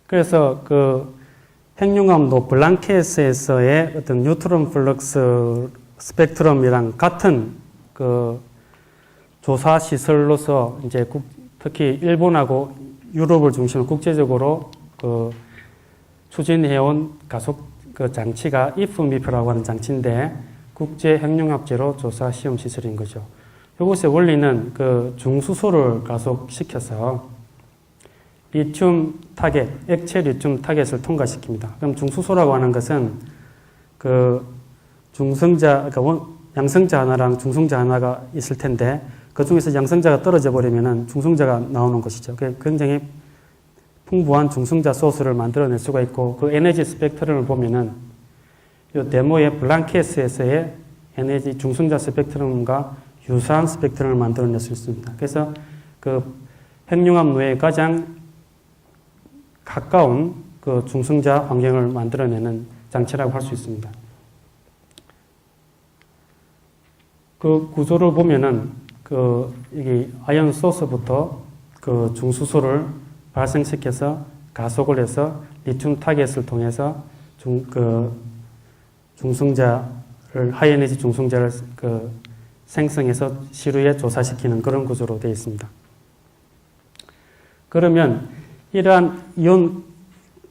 그래서 그 핵융합도 블랑켓에서의 어떤 뉴트론 플럭스 스펙트럼이랑 같은 그 조사 시설로서 이제 특히 일본하고 유럽을 중심으로 국제적으로 그 추진해온 가속 그 장치가 IFMIP라고 하는 장치인데 국제 핵융합제로 조사 시험 시설인 거죠. 이것의 원리는 그 중수소를 가속시켜서 리튬 타겟, 액체 리튬 타겟을 통과시킵니다. 그럼 중수소라고 하는 것은 그 중성자, 그러니까 양성자 하나랑 중성자 하나가 있을 텐데 그 중에서 양성자가 떨어져 버리면은 중성자가 나오는 것이죠. 굉장히 풍부한 중성자 소스를 만들어낼 수가 있고 그 에너지 스펙트럼을 보면은 이 데모의 블랑켓에서의 에너지 중성자 스펙트럼과 유사한 스펙트럼을 만들어낼 수 있습니다. 그래서 그 핵융합로에 가장 가까운 그 중성자 환경을 만들어내는 장치라고 할 수 있습니다. 그 구조를 보면은 그 이게 아연 소스부터 그 중수소를 발생시켜서 가속을 해서 리튬 타겟을 통해서 중성자를 하이에너지 중성자를 그 생성해서 시루에 조사시키는 그런 구조로 되어 있습니다. 그러면 이러한 이온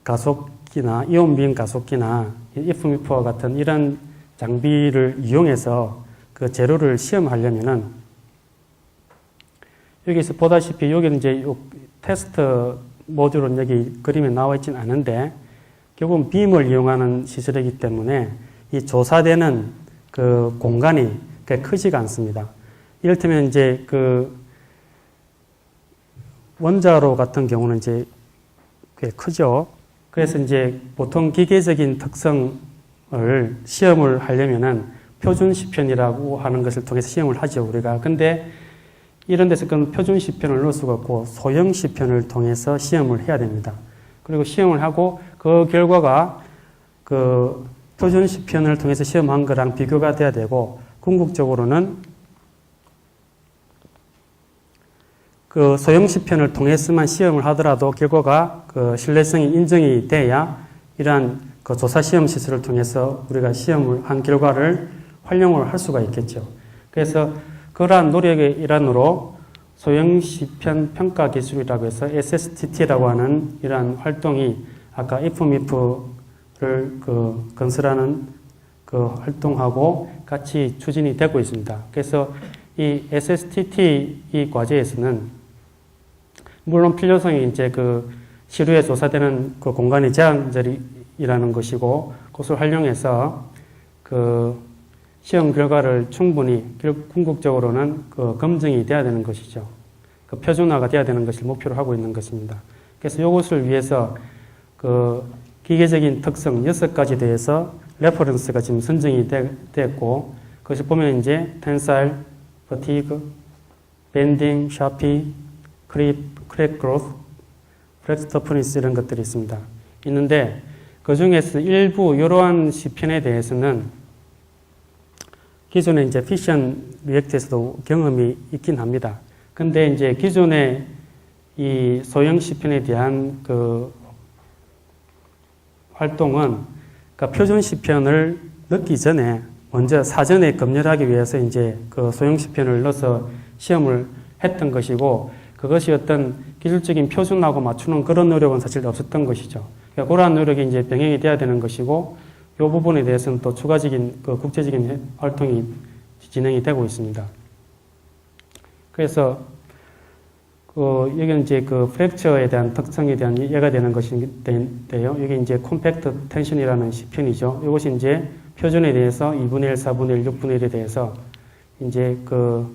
가속기나 이온 빈 가속기나 IFMIP와 같은 이런 장비를 이용해서 그 재료를 시험하려면은 여기서 보다시피 여기는 이제 테스트 모듈은 여기 그림에 나와 있지는 않은데 결국은 빔을 이용하는 시설이기 때문에 이 조사되는 그 공간이 크지가 않습니다. 이를테면 이제 그 원자로 같은 경우는 이제 꽤 크죠. 그래서 이제 보통 기계적인 특성을 시험을 하려면은 표준 시편이라고 하는 것을 통해서 시험을 하죠, 우리가. 근데 이런 데서 그런 표준 시편을 넣을 수가 없고 소형 시편을 통해서 시험을 해야 됩니다. 그리고 시험을 하고 그 결과가 그 표준 시편을 통해서 시험한 거랑 비교가 돼야 되고 궁극적으로는 그 소형 시편을 통해서만 시험을 하더라도 결과가 그 신뢰성이 인정이 돼야 이러한 그 조사 시험 시설을 통해서 우리가 시험을 한 결과를 활용을 할 수가 있겠죠. 그래서 그러한 노력의 일환으로 소형 시편 평가 기술이라고 해서 SSTT라고 하는 이러한 활동이 아까 IFMIP를 그 건설하는 그 활동하고 같이 추진이 되고 있습니다. 그래서 이 SSTT 이 과제에서는 물론 필요성이 이제 그 시루에 조사되는 그 공간이 제한적이라는 것이고 그것을 활용해서 그 시험 결과를 충분히 궁극적으로는 그 검증이 돼야 되는 것이죠. 그 표준화가 돼야 되는 것을 목표로 하고 있는 것입니다. 그래서 이것을 위해서 그 기계적인 특성 6가지 대해서 레퍼런스가 지금 선정이 됐고, 그것을 보면 이제 tensile, fatigue, bending, sharpie, crack growth, flex toughness 이런 것들이 있는데 그 중에서 일부 이러한 시편에 대해서는 기존에 이제 피션 리액트에서도 경험이 있긴 합니다. 근데 이제 기존의 이 소형 시편에 대한 그 활동은 그러니까 표준 시편을 넣기 전에 먼저 사전에 검열하기 위해서 이제 그 소형 시편을 넣어서 시험을 했던 것이고, 그것이 어떤 기술적인 표준하고 맞추는 그런 노력은 사실 없었던 것이죠. 그러니까 그러한 노력이 이제 병행이 돼야 되는 것이고, 이 부분에 대해서는 또 추가적인 그 국제적인 활동이 진행이 되고 있습니다. 그래서 여기는 이제 그 프랙처에 대한 특성에 대한 이해가 되는 것인데요. 이게 이제 컴팩트 텐션이라는 시편이죠. 이것이 이제 표준에 대해서 2분의 1, 4분의 1, 6분의 1에 대해서 이제 그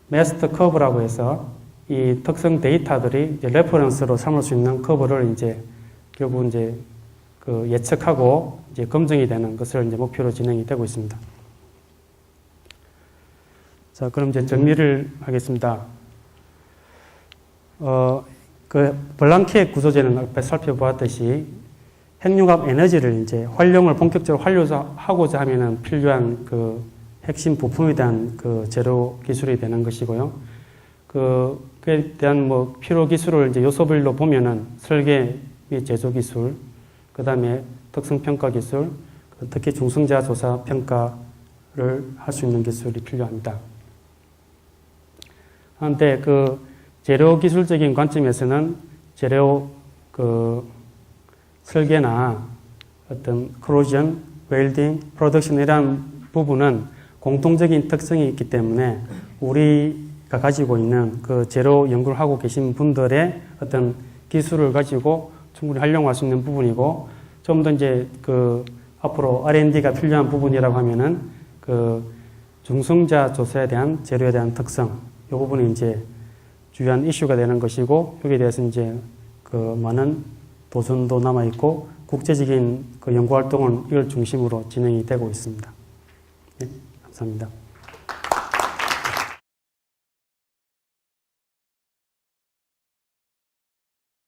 마스터 커브라고 해서 이 특성 데이터들이 이제 레퍼런스로 삼을 수 있는 커브를 이제 결국 이제 그 예측하고 이제 검증이 되는 것을 이제 목표로 진행이 되고 있습니다. 자, 그럼 이제 정리를 하겠습니다. 그 블랑키의 구조제는 앞에 살펴보았듯이 핵융합 에너지를 이제 활용을 본격적으로 하고자 하면은 필요한 그 핵심 부품에 대한 그 재료 기술이 되는 것이고요. 그에 대한 뭐 필요 기술을 이제 요소별로 보면은 설계 및 제조 기술, 그 다음에 특성 평가 기술, 특히 중성자 조사 평가를 할 수 있는 기술이 필요합니다. 그런데 그 재료 기술적인 관점에서는 재료 그 설계나 어떤 크로전, 웰딩, 프로덕션 이런 부분은 공통적인 특성이 있기 때문에 우리가 가지고 있는 그 재료 연구를 하고 계신 분들의 어떤 기술을 가지고 충분히 활용할 수 있는 부분이고, 좀 더 이제 그 앞으로 R&D가 필요한 부분이라고 하면은 그 중성자 조사에 대한 재료에 대한 특성, 이 부분이 이제 주요한 이슈가 되는 것이고, 여기에 대해서 이제 그 많은 도전도 남아있고, 국제적인 그 연구 활동은 이걸 중심으로 진행이 되고 있습니다. 네, 감사합니다.